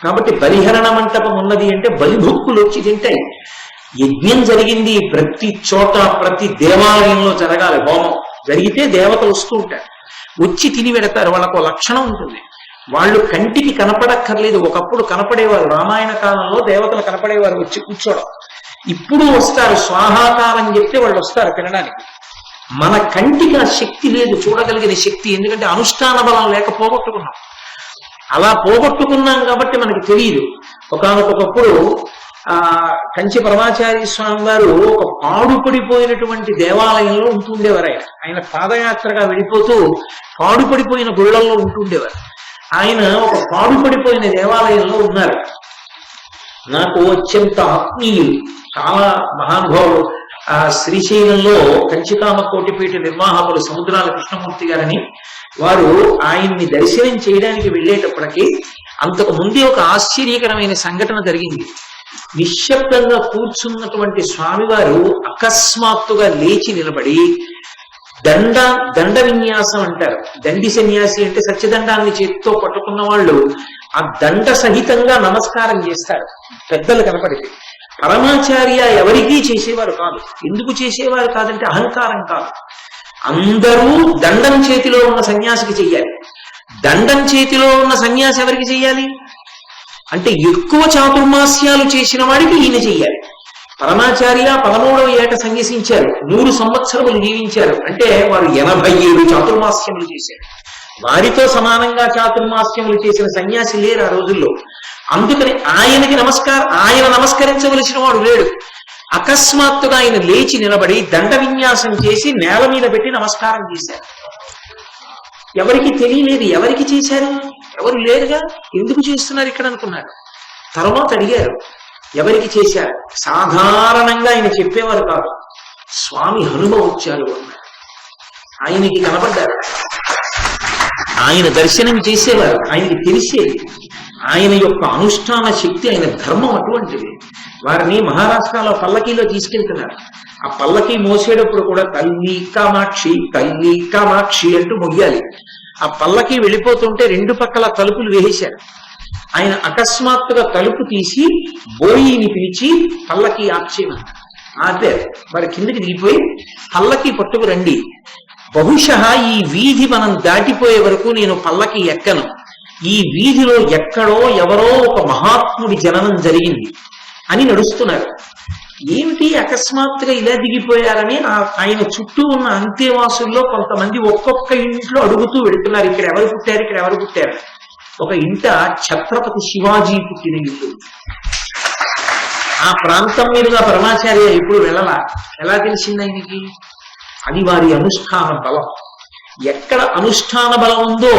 కాబట్టి బలిహరణ మంటపం ఉన్నది అంటే బలిభుక్కులు వచ్చి తింటాయి. యజ్ఞం జరిగింది ప్రతి చోట, ప్రతి దేవాలయంలో జరగాలి. హోమం జరిగితే దేవతలు వస్తూ ఉంటారు, వచ్చి తిని పెడతారు. వాళ్ళకు లక్షణం ఉంటుంది, వాళ్ళు కంటికి కనపడక్కర్లేదు. ఒకప్పుడు కనపడేవారు, రామాయణ కాలంలో దేవతలు కనపడేవారు వచ్చి కూర్చోవడం. ఇప్పుడు వస్తారు, స్వాహాకారం చెప్తే వాళ్ళు వస్తారు తినడానికి. మన కంటికి ఆ శక్తి లేదు, చూడగలిగిన శక్తి, ఎందుకంటే అనుష్ఠాన బలం లేక పోగొట్టుకున్నాం. అలా పోగొట్టుకున్నాం కాబట్టి మనకి తెలియదు. ఒకనొకప్పుడు కంచి పరమాచార్య స్వామి వారు ఒక పాడుపడిపోయినటువంటి దేవాలయంలో ఉంటుండేవారు. ఆయన పాదయాత్రగా వెళ్ళిపోతూ పాడుపడిపోయిన గుళ్ళల్లో ఉంటుండేవారు. ఆయన ఒక పాడుపడిపోయిన దేవాలయంలో ఉన్నారు. నాకు అత్యంత ఆత్మీయులు, చాలా మహానుభావులు. ఆ శ్రీశైలంలో కంచికామ కోటిపీఠ నిర్వాహకులు సముద్రాల కృష్ణమూర్తి గారని, వారు ఆయన్ని దర్శనం చేయడానికి వెళ్ళేటప్పటికీ అంతకు ముందే ఒక ఆశ్చర్యకరమైన సంఘటన జరిగింది. నిశ్శబ్దంగా కూర్చున్నటువంటి స్వామివారు అకస్మాత్తుగా లేచి నిలబడి దండ విన్యాసం అంటారు. దండి సన్యాసి అంటే సత్యదండాన్ని చేతితో పట్టుకున్న వాళ్ళు ఆ దండ సహితంగా నమస్కారం చేస్తారు పెద్దలు కనపడితే. పరమాచార్య ఎవరికీ చేసేవారు కాదు. ఎందుకు చేసేవారు కాదంటే అహంకారం కాదు. అందరూ దండం చేతిలో ఉన్న సన్యాసికి చెయ్యాలి. దండం చేతిలో ఉన్న సన్యాసి ఎవరికి చెయ్యాలి అంటే ఎక్కువ చాతుర్మాస్యాలు చేసిన వాడికి ఈయన చెయ్యాలి. పరమాచార్య 13వ ఏట సన్యసించారు, 100 సంవత్సరములు జీవించారు అంటే వారు 87 చాతుర్మాస్యములు చేశారు. వారితో సమానంగా చాతుర్మాస్యములు చేసిన సన్యాసి లేరు ఆ రోజుల్లో. అందుకని ఆయన నమస్కరించవలసిన వాడు లేడు. అకస్మాత్తుగా ఆయన లేచి నిలబడి దండ విన్యాసం చేసి నేల మీద పెట్టి నమస్కారం చేశారు. ఎవరికి తెలియలేదు ఎవరికి చేశారు, ఎవరు లేరుగా, ఎందుకు చేస్తున్నారు ఇక్కడ అనుకున్నారు. తర్వాత అడిగారు ఎవరికి చేశారు. సాధారణంగా ఆయన చెప్పేవారు కాదు. స్వామి హనుమ వచ్చారు అన్నారు. ఆయనకి కనపడ్డారు, ఆయన దర్శనం చేసేవారు, ఆయనకి తెలిసేది. ఆయన యొక్క అనుష్ఠాన శక్తి, ఆయన ధర్మం అటువంటిది. వారిని మహారాష్ట్రలో పల్లకీలో తీసుకెళ్తున్నారు. ఆ పల్లకీ మోసేటప్పుడు కూడా తల్లి కామాక్షి అంటూ మొయ్యాలి. ఆ పల్లకీ వెళ్ళిపోతుంటే 2 పక్కల తలుపులు వేసేశారు. ఆయన అకస్మాత్తుగా తలుపు తీసి బోయిని పిలిచి పల్లకీ ఆపేయమన్నారు. ఆపారు. వారి కిందకి దిగిపోయి పల్లకీ పట్టుకు రండి, బహుశः ఈ వీధి మనం దాటిపోయే వరకు నేను పల్లకీ ఎక్కను. ఈ వీధిలో ఎక్కడో ఎవరో ఒక మహాత్ముడి జననం జరిగింది అని నడుస్తున్నారు. ఏమిటి అకస్మాత్తుగా ఇలా దిగిపోయారని ఆయన చుట్టూ ఉన్న అంతేవాసుల్లో కొంతమంది ఒక్కొక్క ఇంట్లో అడుగుతూ వెళుతున్నారు, ఇక్కడ ఎవరు పుట్టారు. ఒక ఇంట ఛత్రపతి శివాజీ పుట్టిన ఇల్లు. ఆ ప్రాంతం మీదుగా పరమాచార్య ఇప్పుడు వెళ్ళలా. ఎలా తెలిసింది ఆయనకి? అది వారి అనుష్ఠాన బలం. ఎక్కడ అనుష్ఠాన బలం ఉందో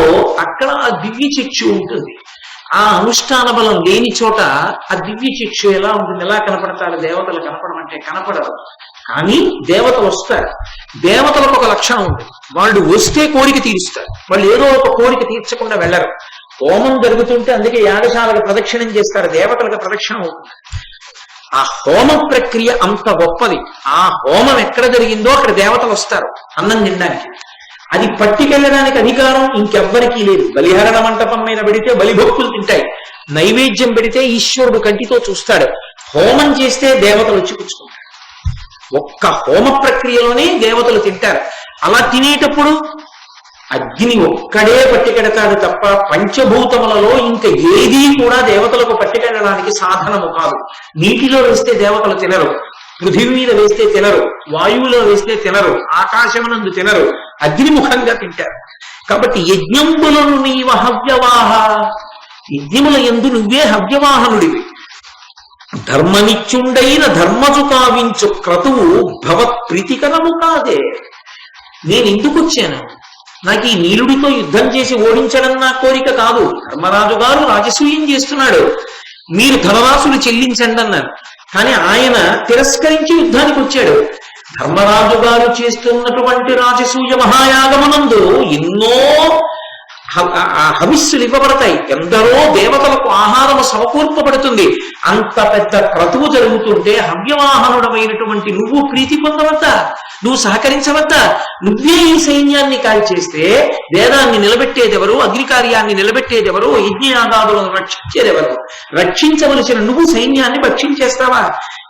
అక్కడ ఆ దివ్య చక్షు ఉంటుంది. ఆ అనుష్ఠాన బలం లేని చోట ఆ దివ్య చక్షు ఎలా ఉంటుంది? ఎలా కనపడతారు? దేవతలు కనపడమంటే కనపడరు. కానీ దేవతలు వస్తారు. దేవతలకు ఒక లక్షణం ఉంటుంది, వాళ్ళు వస్తే కోరిక తీరుస్తారు. వాళ్ళు ఏదో ఒక కోరిక తీర్చకుండా వెళ్ళరు. హోమం జరుగుతుంటే అందుకే యాగశాలకు ప్రదక్షిణం చేస్తారు, దేవతలకు ప్రదక్షిణం అవుతుంది. ఆ హోమ ప్రక్రియ అంత గొప్పది. ఆ హోమం ఎక్కడ జరిగిందో అక్కడ దేవతలు వస్తారు అన్నం తినడానికి. అది పట్టుకెళ్ళడానికి అధికారం ఇంకెవ్వరికీ లేదు. బలిహరణ మంటపం మీద పెడితే బలిభక్తులు తింటాయి, నైవేద్యం పెడితే ఈశ్వరుడు కంటితో చూస్తాడు. హోమం చేస్తే దేవతలు వచ్చి పుచ్చుకుంటారు. ఒక్క హోమ ప్రక్రియలోనే దేవతలు తింటారు. అలా తినేటప్పుడు అగ్ని ఒక్కడే పట్టుకెడతాడు తప్ప పంచభూతములలో ఇంకా ఏదీ కూడా దేవతలకు పట్టుకెళ్ళడానికి సాధనము కాదు. నీటిలో వేస్తే దేవతలు తినరు, పృథివీ మీద వేస్తే తినరు, వాయువులో వేస్తే తినరు, ఆకాశమునందు తినరు, అగ్నిముఖంగా తింటారు. కాబట్టి యజ్ఞంబులను నీవ హవ్యవాహ, యజ్ఞముల యందు నువ్వే హవ్యవాహనుడివి. ధర్మనిత్యుండైన ధర్మజు కావించు క్రతువు భవత్ ప్రీతికరము కాదే. నేను ఎందుకు వచ్చాను? నాకు ఈ నీలుడితో యుద్ధం చేసి ఓడించడం నా కోరిక కాదు. ధర్మరాజు గారు రాజసూయం చేస్తున్నాడు, మీరు ధనరాశులు చెల్లించండి అన్నారు. కానీ ఆయన తిరస్కరించి యుద్ధానికి వచ్చాడు. ధర్మరాజు గారు చేస్తున్నటువంటి రాజసూయ మహాయాగమునందు ఎన్నో హవిస్సులు ఇవ్వబడతాయి, ఎందరో దేవతలకు ఆహారము సమకూర్పబడుతుంది. అంత పెద్ద క్రతువు జరుగుతుంటే హవ్యవాహనుడమైనటువంటి నువ్వు ప్రీతి పొందవద్దా? నువ్వు సహకరించవద్దా? నువ్వే ఈ సైన్యాన్ని కాల్చేస్తే వేదాన్ని నిలబెట్టేదెవరు? అగ్నికార్యాన్ని నిలబెట్టేదెవరు? యజ్ఞయాగాదులను రక్షించేదెవరు? రక్షించవలసిన నువ్వు సైన్యాన్ని భక్షించేస్తావా?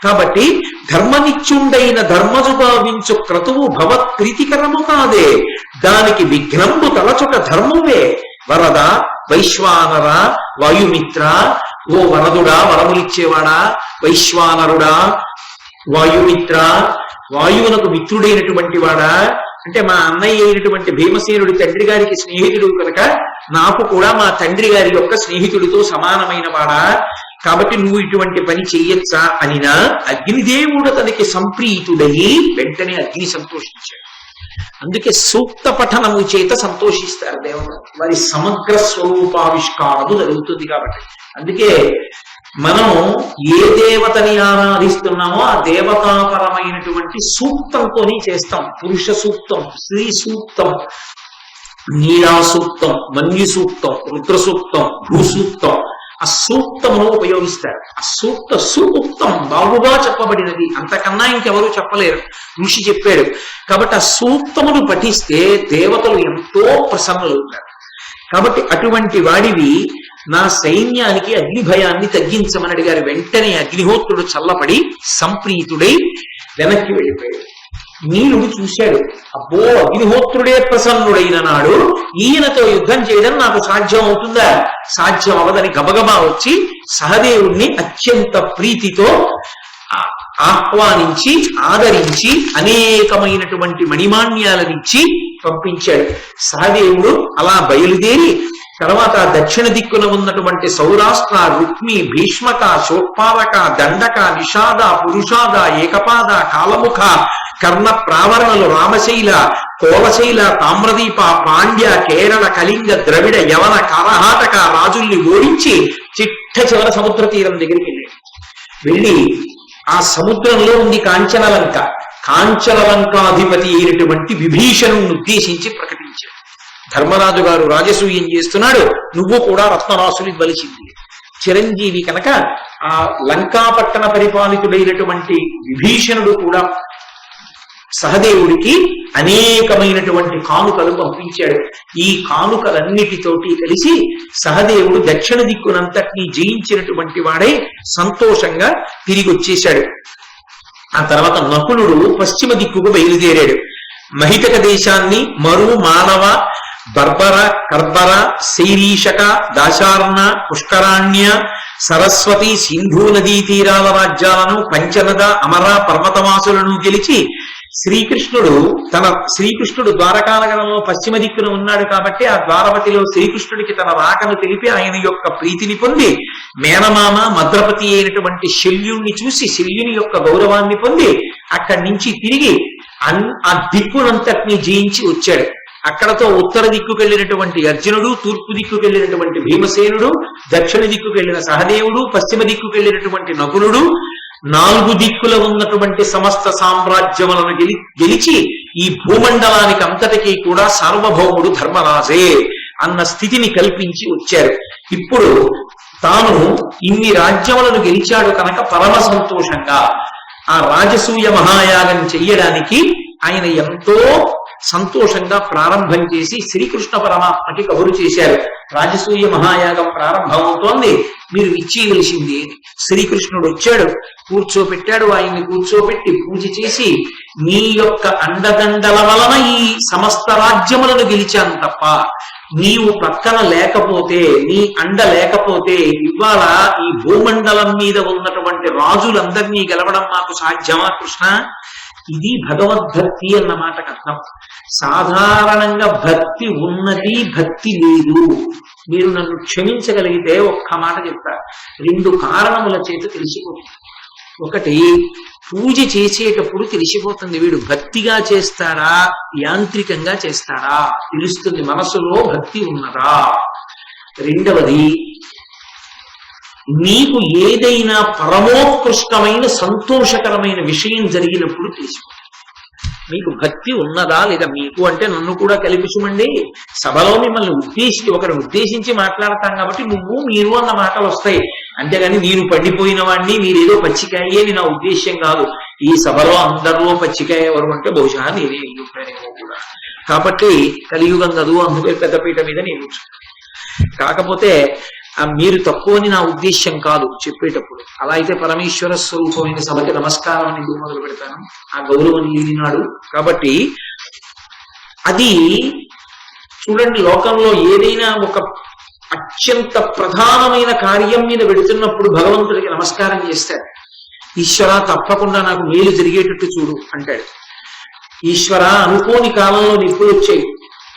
కాబట్టి ధర్మనిత్యుండైన ధర్మజు భావించు క్రతువు భవత్ ప్రీతికరము కాదే. దానికి విఘ్నంబు తలచుట ధర్మమే. వరద, వైశ్వానర, వాయుమిత్ర, ఓ వరదుడా వరములిచ్చేవాడా, వైశ్వానరుడా, వాయుమిత్ర, వాయువునకు మిత్రుడైనటువంటి వాడా, అంటే మా అన్నయ్య అయినటువంటి భీమసేనుడి తండ్రి గారికి స్నేహితుడు కనుక నాకు కూడా మా తండ్రి గారి యొక్క స్నేహితుడితో సమానమైన వాడా, కాబట్టి నువ్వు ఇటువంటి పని చెయ్యొచ్చా అనినా అగ్నిదేవుడు తనకి సంప్రీతుడయి వెంటనే అగ్ని సంతోషించాడు. అందుకే సూక్త పఠనము చేత సంతోషిస్తారు దేవతలు, వారి సమగ్ర స్వరూపావిష్కారము జరుగుతుంది కాబట్టి. అందుకే మనం ఏ దేవతని ఆరాధిస్తున్నామో ఆ దేవతాపరమైనటువంటి సూక్తంతోనే చేస్తాం. పురుష సూక్తం, స్త్రీ సూక్తం, నీలా సూక్తం, మన్యు సూక్తం, రుద్ర సూక్తం, భూసూక్తం, ఆ సూక్తమును ఉపయోగిస్తారు. ఆ సూక్తం బాగుగా చెప్పబడినది, అంతకన్నా ఇంకెవరూ చెప్పలేరు, ఋషి చెప్పాడు. కాబట్టి ఆ సూక్తమును పఠిస్తే దేవతలు ఎంతో ప్రసన్నులవుతారు. కాబట్టి అటువంటి వాడివి నా సైన్యానికి అగ్ని భయాన్ని తగ్గించమని అడిగారు. వెంటనే అగ్నిహోత్రుడు చల్లపడి సంప్రీతుడై వెనక్కి వెళ్ళిపోయాడు. నీలుడు చూశాడు, అబ్బో అగ్నిహోత్రుడే ప్రసన్నుడైన నాడు ఈయనతో యుద్ధం చేయడం నాకు సాధ్యం అవుతుందా? సాధ్యం అవదని గబగబా వచ్చి సహదేవుణ్ణి అత్యంత ప్రీతితో ఆహ్వానించి ఆదరించి అనేకమైనటువంటి మణిమాన్యాలనిచ్చి పంపించాడు. సహదేవుడు అలా బయలుదేరి తర్వాత దక్షిణ దిక్కున ఉన్నటువంటి సౌరాష్ట్ర, రుక్మి, భీష్మక, శోత్పాలక, దండక, నిషాద, పురుషాద, ఏకపాద, కాలముఖ, కర్ణ ప్రావరణలు, రామశైల, కోలశైల, తామ్రదీప, పాండ్య, కేరళ, కళింగ, ద్రవిడ, యవన, కరహాటక రాజుల్ని ఓడించి చిట్ట చివర సముద్ర తీరం దగ్గరికి వెళ్ళి ఆ సముద్రంలో ఉంది కాంచనలంక. కాంచనలంకాధిపతి అయినటువంటి విభీషణుని ఉద్దేశించి ప్రకటించాడు. ధర్మరాజు గారు రాజసూయం చేస్తున్నాడు, నువ్వు కూడా రత్నరాసులు ఇవ్వలసింది. చిరంజీవి కనుక ఆ లంకాపట్టణ పరిపాలితుడైనటువంటి విభీషణుడు కూడా సహదేవుడికి అనేకమైనటువంటి కానుకలు పంపించాడు. ఈ కానుకలన్నిటితోటి కలిసి సహదేవుడు దక్షిణ దిక్కునంతటినీ జయించినటువంటి వాడై సంతోషంగా తిరిగి వచ్చేశాడు. ఆ తర్వాత నకులుడు పశ్చిమ దిక్కుకు బయలుదేరాడు. మహితక దేశాన్ని మరు, మానవ, బర్బర, కర్బర, శైరీషక, దాశార్ణ, పుష్కరాణ్య, సరస్వతి, సింధూ నదీ తీరాల రాజ్యాలను, పంచనద, అమర పర్వతవాసులను గెలిచి శ్రీకృష్ణుడు ద్వారకానగరంలో పశ్చిమ దిక్కున ఉన్నాడు కాబట్టి ఆ ద్వారపతిలో శ్రీకృష్ణుడికి తన రాకను తెలిపి ఆయన యొక్క ప్రీతిని పొంది మేనమామ మద్రపతి అయినటువంటి శల్యుణ్ణి చూసి శల్యుని యొక్క గౌరవాన్ని పొంది అక్కడి నుంచి తిరిగి ఆ దిక్కునంతటినీ జయించి వచ్చాడు. అక్కడతో ఉత్తర దిక్కుకు వెళ్ళినటువంటి అర్జునుడు, తూర్పు దిక్కుకు వెళ్ళినటువంటి భీమసేనుడు, దక్షిణ దిక్కుకు వెళ్ళిన సహదేవుడు, పశ్చిమ దిక్కుకు వెళ్ళినటువంటి నకులుడు, 4 దిక్కుల ఉన్నటువంటి సమస్త సామ్రాజ్యములను గెలిచి ఈ భూమండలానికి అంతటికీ కూడా సార్వభౌముడు ధర్మరాజే అన్న స్థితిని కల్పించి వచ్చారు. ఇప్పుడు తాను ఇన్ని రాజ్యములను గెలిచాడు కనుక పరమ సంతోషంగా ఆ రాజసూయ మహాయాగం చెయ్యడానికి ఆయన ఎంతో సంతోషంగా ప్రారంభం చేసి శ్రీకృష్ణ పరమాత్మకి కబురు చేశారు. రాజసూయ మహాయాగం ప్రారంభమవుతోంది, మీరు ఇచ్చేయవలసింది. శ్రీకృష్ణుడు వచ్చాడు, కూర్చోపెట్టాడు. ఆయన్ని కూర్చోపెట్టి పూజ చేసి, నీ యొక్క అండదండల వలన ఈ సమస్త రాజ్యములను గెలిచాను తప్ప నీవు పక్కన లేకపోతే, నీ అండ లేకపోతే ఇవాళ ఈ భూమండలం మీద ఉన్నటువంటి రాజులందరినీ గెలవడం మాకు సాధ్యమా కృష్ణ? ఇది భగవద్భక్తి అన్న మాటకు అర్థం. సాధారణంగా భక్తి ఉన్నది, భక్తి లేదు. మీరు నన్ను క్షమించగలిగితే ఒక్క మాట చెప్తా. 2 కారణముల చేత తెలిసిపోతుంది. ఒకటి, పూజ చేసేటప్పుడు తెలిసిపోతుంది వీడు భక్తిగా చేస్తాడా యాంత్రికంగా చేస్తాడా తెలుస్తుంది, మనసులో భక్తి ఉన్నదా. రెండవది, నీకు ఏదైనా పరమోత్కృష్టమైన సంతోషకరమైన విషయం జరిగినప్పుడు తెలిసిపోతుంది మీకు భక్తి ఉన్నదా లేదా. మీకు అంటే నన్ను కూడా కల్పించమండి. సభలో మిమ్మల్ని ఒకరిని ఉద్దేశించి మాట్లాడతాం కాబట్టి నువ్వు మీరు అన్న మాటలు వస్తాయి. అంతేగాని నేను పండిపోయిన వాడిని మీరేదో పచ్చికాయే అని నా ఉద్దేశ్యం కాదు. ఈ సభలో అందరిలో పచ్చికాయ ఎవరు అంటే బహుశా నేనే అయ్యుంటానేమో కూడా. కాబట్టి కలియుగం చదువు అందుకే పెద్దపీట మీద నేను కాకపోతే మీరు తక్కువని నా ఉద్దేశ్యం కాదు చెప్పేటప్పుడు. అలా అయితే పరమేశ్వర స్వరూపమైన సభకి నమస్కారం అని ఎందుకు మొదలు పెడతాను? ఆ గౌరవం లేనినాడు. కాబట్టి అది చూడండి, లోకంలో ఏదైనా ఒక అత్యంత ప్రధానమైన కార్యం మీద వెడుతున్నప్పుడు భగవంతుడికి నమస్కారం చేస్తాడు. ఈశ్వర తప్పకుండా నాకు మేలు జరిగేటట్టు చూడు అంటాడు. ఈశ్వర అనుకోని కాలంలో నిప్పులు వచ్చాయి,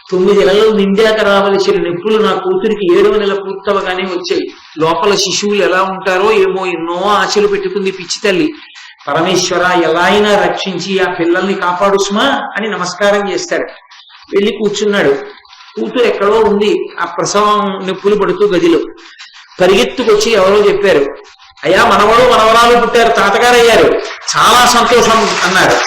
9 నెలలు నిండాక రావలసిన నిప్పులు నా కూతురికి 7వ నెల పూర్తవగానే వచ్చాయి. లోపల శిశువులు ఎలా ఉంటారో ఏమో, ఎన్నో ఆశలు పెట్టుకుంది పిచ్చి తల్లి. పరమేశ్వర ఎలా అయినా రక్షించి ఆ పిల్లల్ని కాపాడు సుమా అని నమస్కారం చేస్తాడు. వెళ్ళి కూర్చున్నాడు. కూతురు ఎక్కడో ఉంది, ఆ ప్రసవం నిప్పులు పడుతూ గదిలో. పరిగెత్తుకొచ్చి ఎవరో చెప్పారు, అయ్యా మనవడు మనవరాలు పుట్టారు, తాతగారు అయ్యారు, చాలా సంతోషం అన్నారు.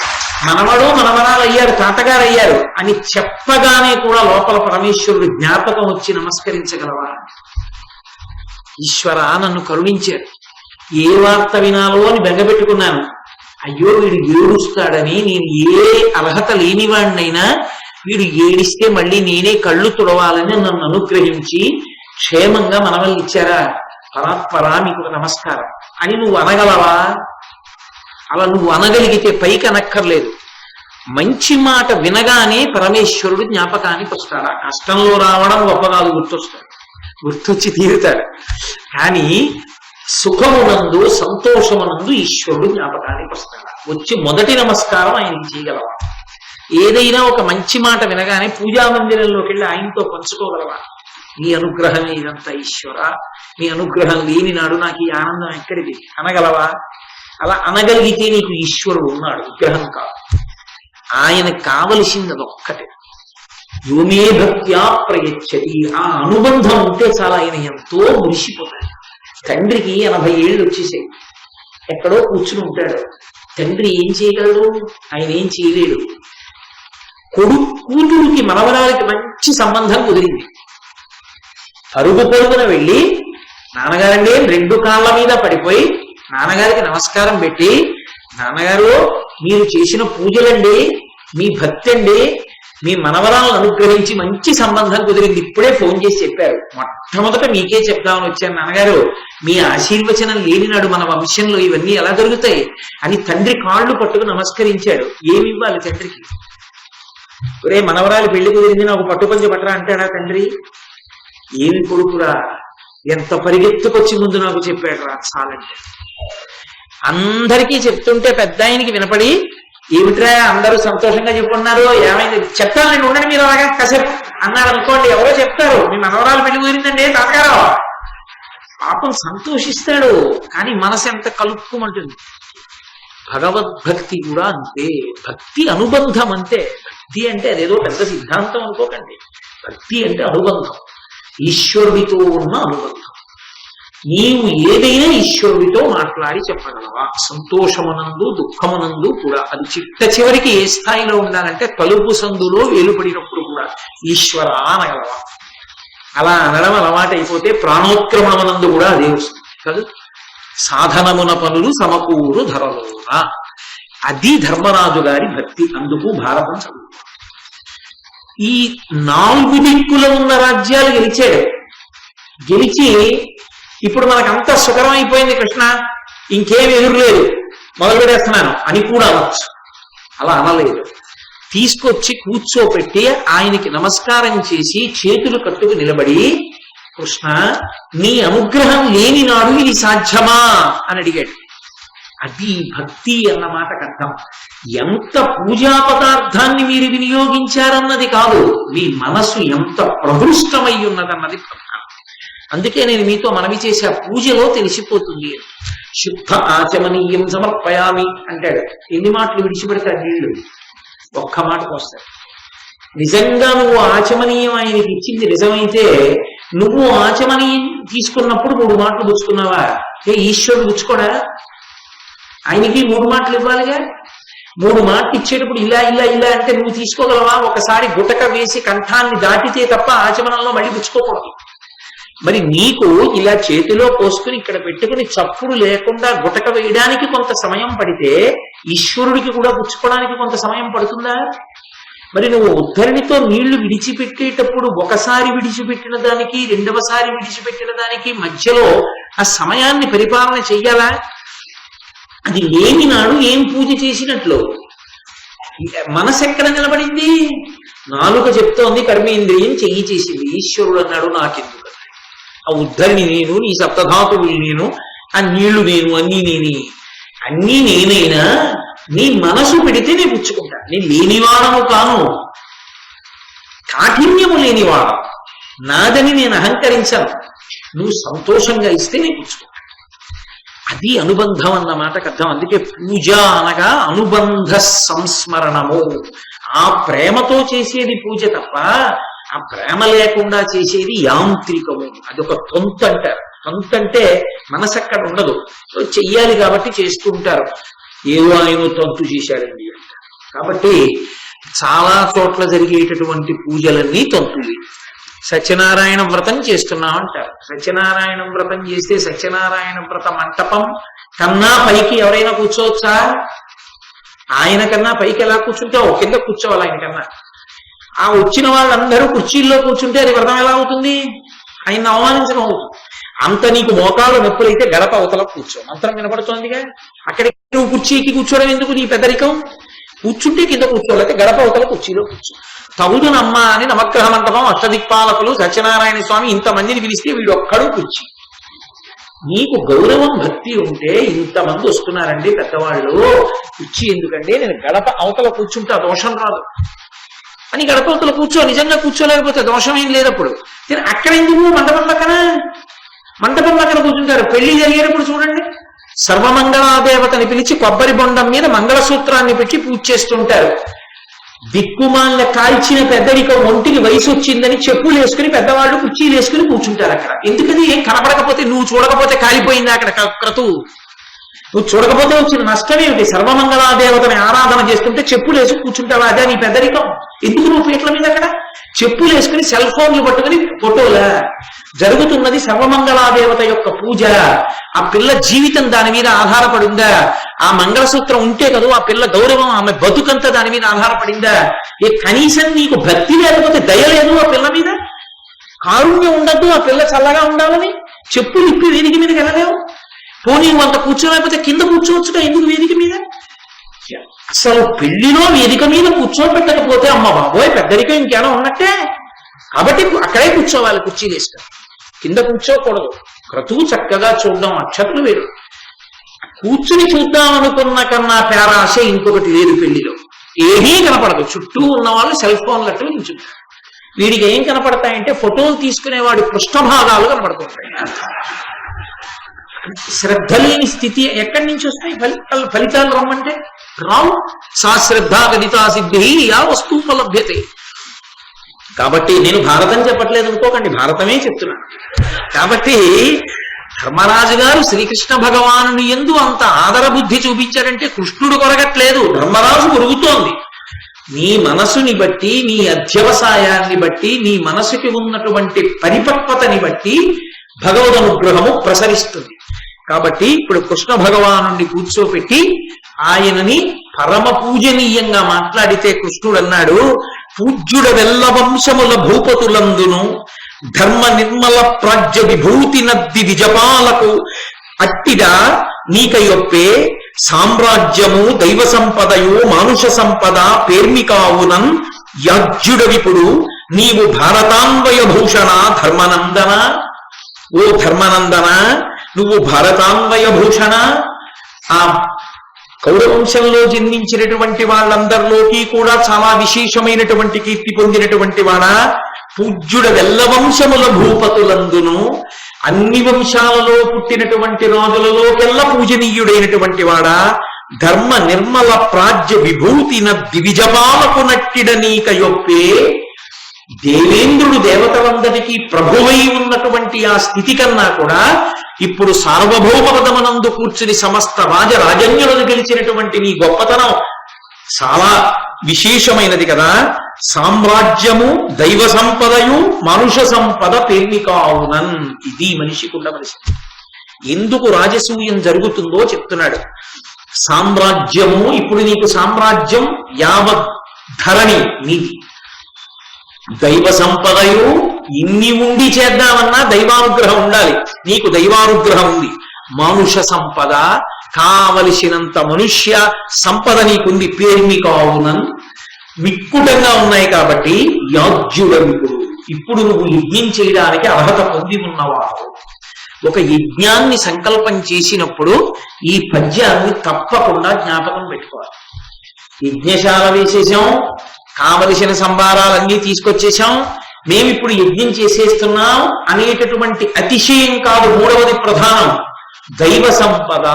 మనవడు మనవరాలు అయ్యారు, తాతగారు అయ్యారు అని చెప్పగానే కూడా లోపల పరమేశ్వరుడు జ్ఞాపకం వచ్చి నమస్కరించగలవా? ఈశ్వర నన్ను కరుణించారు, ఏ వార్త వినాలో అని బెంగపెట్టుకున్నాను. అయ్యో వీడు ఏడుస్తాడని, నేను ఏ అర్హత లేనివాడినైనా వీడు ఏడిస్తే మళ్ళీ నేనే కళ్ళు తుడవాలని నన్ను అనుగ్రహించి క్షేమంగా మనవల్ని ఇచ్చారా, పరాత్పరా మీకు నమస్కారం అని నువ్వు అనగలవా? అలా నువ్వు అనగలిగితే పైకి అనక్కర్లేదు. మంచి మాట వినగానే పరమేశ్వరుడు జ్ఞాపకానికి వస్తాడు. కష్టంలో రావడం గొప్ప కాదు, గుర్తొచ్చి తీరుతాడు. కానీ సుఖమునందు సంతోషమునందు ఈశ్వరుడు జ్ఞాపకానికి వస్తాడు. వచ్చి మొదటి నమస్కారం ఆయనకి చేయగలవా? ఏదైనా ఒక మంచి మాట వినగానే పూజా మందిరంలోకి వెళ్ళి ఆయనతో పంచుకోగలవా? నీ అనుగ్రహమే ఇదంతా ఈశ్వర, నీ అనుగ్రహం లేని నాడు నాకు ఈ ఆనందం ఎక్కడిది అనగలవా? అలా అనగలిగితే నీకు ఈశ్వరుడు ఉన్నాడు, విగ్రహం కాదు. ఆయనకు కావలసింది అదొక్కటే, యోమే భక్త్యా ప్రయచ్చతి. ఆ అనుబంధం ఉంటే చాలా ఆయన ఎంతో మురిసిపోతాడు. తండ్రికి 80 ఏళ్ళు వచ్చేసాయి, ఎక్కడో కూర్చుని ఉంటాడు. తండ్రి ఏం చేయగలడు? ఆయన ఏం చేయలేడు. కూతురికి మనవరాలకి మంచి సంబంధం కుదిరింది. పరుగు పరుగున వెళ్ళి నాన్నగారండి 2 కాళ్ళ మీద పడిపోయి నాన్నగారికి నమస్కారం పెట్టి, నాన్నగారు మీరు చేసిన పూజలండి, మీ భక్తి అండి, మీ మనవరాలను అనుగ్రహించి మంచి సంబంధం కుదిరింది, ఇప్పుడే ఫోన్ చేసి చెప్పారు, మొట్టమొదట మీకే చెప్దామని వచ్చాను నాన్నగారు, మీ ఆశీర్వచనం లేనినాడు మన వంశంలో ఇవన్నీ ఎలా దొరుకుతాయి అని తండ్రి కాళ్ళు పట్టుకు నమస్కరించాడు. ఏమి ఇవ్వాలి తండ్రికి? ఒరే మనవరాలు పెళ్లి కుదిరింది, నాకు పట్టుపంచ పట్టరా అంటాడా తండ్రి? ఏమి కొడుకురా, ఎంత పరిగెత్తుకొచ్చి ముందు నాకు చెప్పాడు రా చాలంటే. అందరికీ చెప్తుంటే పెద్ద ఆయనకి వినపడి, ఏమిట్రా అందరూ సంతోషంగా చెప్పుకున్నారు, ఏమైంది చెప్తాను నేను ఉండండి మీరు అలాగా కాసేపు అన్నారు అనుకోండి, ఎవరో చెప్తారు మీ మనవరాలు పెళ్లి కుదిరిందండి తాతగారు, పాపం సంతోషిస్తాడు. కానీ మనసు ఎంత కలుపుకోమంటుంది. భగవద్భక్తి కూడా అంతే, భక్తి అనుబంధం అంతే. భక్తి అంటే అదేదో పెద్ద సిద్ధాంతం అనుకోకండి, భక్తి అంటే అనుబంధం, ఈశ్వరుడితో ఉన్న అనుబంధం. నీవు ఏదైనా ఈశ్వరుడితో మాట్లాడి చెప్పగలవా? సంతోషమునందు దుఃఖమునందు కూడా. అది చిట్ట చివరికి ఏ స్థాయిలో ఉండాలంటే తలుపు సందులో వేలుపడినప్పుడు కూడా ఈశ్వర అనగలవా? అలా అనడం అలవాటు అయిపోతే ప్రాణోత్క్రమణమునందు కూడా అదే వస్తుంది కదా. సాధనమున పనులు సమకూరు ధరలోన, అది ధర్మరాజు గారి భక్తి. అందుకు భారతం చదువుతాం. ఈ 4 దిక్కుల ఉన్న రాజ్యాలు గెలిచాడు. గెలిచి ఇప్పుడు మనకంతా సుఖరం అయిపోయింది కృష్ణ, ఇంకేం ఎదురులేదు, మొదలు పెడేస్తున్నాను అని కూడా అనొచ్చు. అలా అనలేదు. తీసుకొచ్చి కూర్చోపెట్టి ఆయనకి నమస్కారం చేసి చేతులు కట్టుకు నిలబడి, కృష్ణ నీ అనుగ్రహం లేని నాడు ఇది సాధ్యమా అని అడిగాడు. అది భక్తి అన్న మాటకు అర్థం. ఎంత పూజా పదార్థాన్ని మీరు వినియోగించారన్నది కాదు, మీ మనసు ఎంత ప్రహృష్టమై ఉన్నదన్నది ప్రధానం. అందుకే నేను మీతో మనవి చేసే ఆ పూజలో తెలిసిపోతుంది. శుద్ధ ఆచమనీయం సమర్పయామి అంటాడు. ఎన్ని మాటలు విడిచిపెడతాడు నీళ్లు? ఒక్క మాటకు వస్తాడు. నిజంగా నువ్వు ఆచమనీయం ఆయనకి ఇచ్చింది నిజమైతే, నువ్వు ఆచమనీయం తీసుకున్నప్పుడు 3 మాటలు పుచ్చుకున్నావా? ఈశ్వరుడు పుచ్చుకోడా? ఆయనకి 3 మాటలు ఇవ్వాలిగా. 3 మాటలు ఇచ్చేటప్పుడు ఇలా ఇలా ఇలా అంటే నువ్వు తీసుకోగలవా? ఒకసారి గుటక వేసి కంఠాన్ని దాటితే తప్ప ఆచమనంలో మళ్ళీ పుచ్చుకోకూడదు. మరి నీకు ఇలా చేతిలో పోసుకుని ఇక్కడ పెట్టుకుని చప్పుడు లేకుండా గుటక వేయడానికి కొంత సమయం పడితే, ఈశ్వరుడికి కూడా పుచ్చుకోవడానికి కొంత సమయం పడుతుందా? మరి నువ్వు ఉద్ధరణితో నీళ్లు విడిచిపెట్టేటప్పుడు ఒకసారి విడిచిపెట్టిన దానికి రెండవసారి విడిచిపెట్టిన దానికి మధ్యలో ఆ సమయాన్ని పరిపాలన చెయ్యాలా? అది లేని నాడు ఏం పూజ చేసినట్లు? మనసు ఎక్కడ నిలబడింది? నాలుక చెప్తోంది, కర్మేంద్రియం చెయ్యి చేసింది. ఈశ్వరుడు అన్నాడు నాకెందుకు? ఆ ఉద్ధరిని నేను, నీ సప్తధాతువులు నేను, ఆ నీళ్లు నేను, అన్నీ నేనే. అన్నీ నేనైనా నీ మనసు పెడితే నేను పుచ్చుకుంటా. నేను లేనివాడము కాను, కాఠిన్యము లేనివాడు, నాదని నేను అహంకరించాను. నువ్వు సంతోషంగా ఇస్తే నేను పుచ్చుకుంటా. అది అనుబంధం అన్న మాటకు అర్థం. అందుకే పూజ అనగా అనుబంధ సంస్మరణము. ఆ ప్రేమతో చేసేది పూజ తప్ప ఆ ప్రేమ లేకుండా చేసేది యాంత్రికము. అదొక తొంత అంటారు. తొంత అంటే మనసు అక్కడ ఉండదు, చెయ్యాలి కాబట్టి చేస్తూ ఉంటారు. ఏదో ఆయన తొంతు చేశాడండి అంట. కాబట్టి చాలా చోట్ల జరిగేటటువంటి పూజలన్నీ తంతులు. సత్యనారాయణ వ్రతం చేస్తున్నాం అంటారు. సత్యనారాయణ వ్రతం చేస్తే సత్యనారాయణ వ్రత మంటపం కన్నా పైకి ఎవరైనా కూర్చోవచ్చా? ఆయన కన్నా పైకి ఎలా కూర్చుంటావు? కింద కూర్చోవాలి ఆయన కన్నా. ఆ వచ్చిన వాళ్ళందరూ కుర్చీల్లో కూర్చుంటే అది వ్రతం ఎలా అవుతుంది? ఆయన్ని అవమానించడం అవుతుంది. అంత నీకు మోకాళ్ళు నొప్పులైతే గడప అవతల కూర్చో. మంత్రం వినపడుతోందిగా. అక్కడికి నువ్వు కుర్చీకి కూర్చోవడం ఎందుకు? నీ పెద్దరికం. కూర్చుంటే కింద కూర్చోలేక గడప అవతల కుర్చీలో కూర్చో. తగుదునమ్మ అని నవగ్రహ మంటపం, అష్టదిక్పాలకులు, సత్యనారాయణ స్వామి ఇంతమందిని పిలిస్తే వీడు ఒక్కడు కుర్చీ. నీకు గౌరవం భక్తి ఉంటే ఇంతమంది వస్తున్నారండి పెద్దవాళ్ళు, కుర్చీ ఎందుకండి, నేను గడప అవతల కూర్చుంటే ఆ దోషం రాదు అని గడప అవతల కూర్చో. నిజంగా కూర్చోలేకపోతే దోషం ఏం లేదప్పుడు. అక్కడ ఎందుకు? మండపం పక్కన, మండపం పక్కన కూర్చుంటారు. పెళ్లి జరిగేటప్పుడు చూడండి, సర్వమంగళాదేవతని పిలిచి కొబ్బరి బొండం మీద మంగళసూత్రాన్ని పెట్టి పూజ చేస్తుంటారు. దిక్కుమాల కాల్చిన పెద్దరికం, ఒంటికి వయసు వచ్చిందని చెప్పులు వేసుకుని పెద్దవాళ్ళు కుర్చీలు వేసుకుని కూర్చుంటారు అక్కడ. ఎందుకని? ఏం కనపడకపోతే, నువ్వు చూడకపోతే కాలిపోయింది అక్కడ క్రతువు. నువ్వు చూడకపోతే వచ్చిన నష్టం ఏమిటి? సర్వమంగళాదేవతని ఆరాధన చేస్తుంటే చెప్పులు వేసి కూర్చుంటావా? అదే నీ పెద్దరికం. ఎందుకు నువ్వు పీటల మీద అక్కడ చెప్పులు వేసుకుని సెల్ ఫోన్లు పట్టుకుని ఫోటోలా? జరుగుతున్నది సర్వమంగళాదేవత యొక్క పూజ. ఆ పిల్ల జీవితం దాని మీద ఆధారపడిందా? ఆ మంగళసూత్రం ఉంటే కదా ఆ పిల్ల గౌరవం, ఆమె బతుకంతా దాని మీద ఆధారపడిందా? కనీసం నీకు భక్తి లేకపోతే దయ లేదు ఆ పిల్ల మీద? కారుణ్యం ఉండద్దు ఆ పిల్ల చల్లగా ఉండాలని? చెప్పులు ఇప్పి వేదిక మీదకి వెళ్ళలేవు. పోనీ అంత కూర్చోలేకపోతే కింద కూర్చోవచ్చుగా, ఎందుకు వేదిక మీద? అసలు పెళ్లిలో వేదిక మీద కూర్చోబెట్టకపోతే అమ్మ బాబోయ్ పెద్దరికం ఇంకేనా ఉన్నట్టే. కాబట్టి అక్కడే కూర్చోవాలి కుర్చీలు వేసుకొని, కింద కూర్చోకూడదు. క్రతువు చక్కగా చూడడం, అక్షతలు వేరు. కూర్చుని చూద్దాం అనుకున్న కన్నా పేరాశ ఇంకొకటి లేదు పెళ్లిలో. ఏమీ కనపడదు. చుట్టూ ఉన్న వాళ్ళు సెల్ ఫోన్లు అట్టు నిల్చుంటారు. వీడికి ఏం కనపడతాయంటే ఫోటోలు తీసుకునేవాడి పృష్ఠభాగాలు కనపడుతుంటాయి. శ్రద్ధ లేని స్థితి ఎక్కడి నుంచి వస్తాయి? ఫలితాలు రమ్మంటే రావు. సా శ్రద్ధ గణితా సిద్ధి ఆ వస్తుపలభ్యతే. కాబట్టి నేను భారతం చెప్పట్లేదు అనుకోకండి, భారతమే చెప్తున్నాను. కాబట్టి ధర్మరాజు గారు శ్రీకృష్ణ భగవానుని యందు అంత ఆదర బుద్ధి చూపించాడంటే కృష్ణుడు కొరగట్లేదు, ధర్మరాజు కొరుగుతోంది. నీ మనసుని బట్టి, నీ అధ్యవసాయాన్ని బట్టి, నీ మనసుకి ఉన్నటువంటి పరిపక్వతని బట్టి భగవద్ అనుగ్రహము ప్రసరిస్తుంది. కాబట్టి ఇప్పుడు కృష్ణ భగవానుని కూర్చోపెట్టి ఆయనని పరమ పూజనీయంగా మాట్లాడితే కృష్ణుడు అన్నాడు, పూజ్యుడ వెల్ల వంశముల భూపతులందును ధర్మ నిర్మల ప్రాజ్య విభూతి నద్ది విజపాలకు అట్టిదా నీకయొప్పే సామ్రాజ్యము దైవ సంపదయు మానుష సంపద పేర్మికావునన్ యాజ్యుడవిపుడు నీవు భారతాన్వయ భూషణ ధర్మనందన. ఓ ధర్మనందన, నువ్వు భారతాన్వయ భూషణ. ఆ కౌరవంశంలో జన్మించినటువంటి వాళ్ళందరిలోకి కూడా చాలా విశేషమైనటువంటి కీర్తి పొందినటువంటి వాడా, పూజ్యుడ వెల్ల వంశముల భూపతులందును అన్ని వంశాలలో పుట్టినటువంటి రాజులలోకెల్లా పూజనీయుడైనటువంటి వాడా, ధర్మ నిర్మల ప్రాజ్య విభూతిన దివిజపాలకు నట్టిడ నీకయొప్పే. దేవేంద్రుడు దేవతలందరికీ ప్రభువై ఉన్నటువంటి ఆ స్థితి కన్నా కూడా ఇప్పుడు సార్వభౌమపదమనందు కూర్చుని సమస్త రాజరాజన్యులను గెలిచినటువంటి నీ గొప్పతనం చాలా విశేషమైనది కదా. సామ్రాజ్యము దైవ సంపదయు మనుష సంపద పేర్మికావునన్. ఇది మనిషికి ఉండవలసి. ఎందుకు రాజసూయం జరుగుతుందో చెప్తున్నాడు. సామ్రాజ్యము, ఇప్పుడు నీకు సామ్రాజ్యం యావత్ ధరణి నీది. దైవ సంపదయు, ఇన్ని ఉండి చేద్దామన్నా దైవానుగ్రహం ఉండాలి. నీకు దైవానుగ్రహం ఉంది. మానుష సంపద, కావలసినంత మనుష్య సంపద నీకుంది. పేర్మికావునన్, విక్కుటంగా ఉన్నాయి. కాబట్టి యాజ్యుడవిపుడు, ఇప్పుడు నువ్వు యజ్ఞం చేయడానికి అర్హత పొంది ఉన్నవాడు. ఒక యజ్ఞాన్ని సంకల్పం చేసినప్పుడు ఈ పద్యాన్ని తప్పకుండా జ్ఞాపకం పెట్టుకోవాలి. యజ్ఞశాల వేసేసాం, కావలసిన సంభారాలన్నీ తీసుకొచ్చేసాం, మేమిప్పుడు యజ్ఞం చేసేస్తున్నాం అనేటటువంటి అతిశయం కాదు. మూడవది ప్రధానం, దైవ సంపద.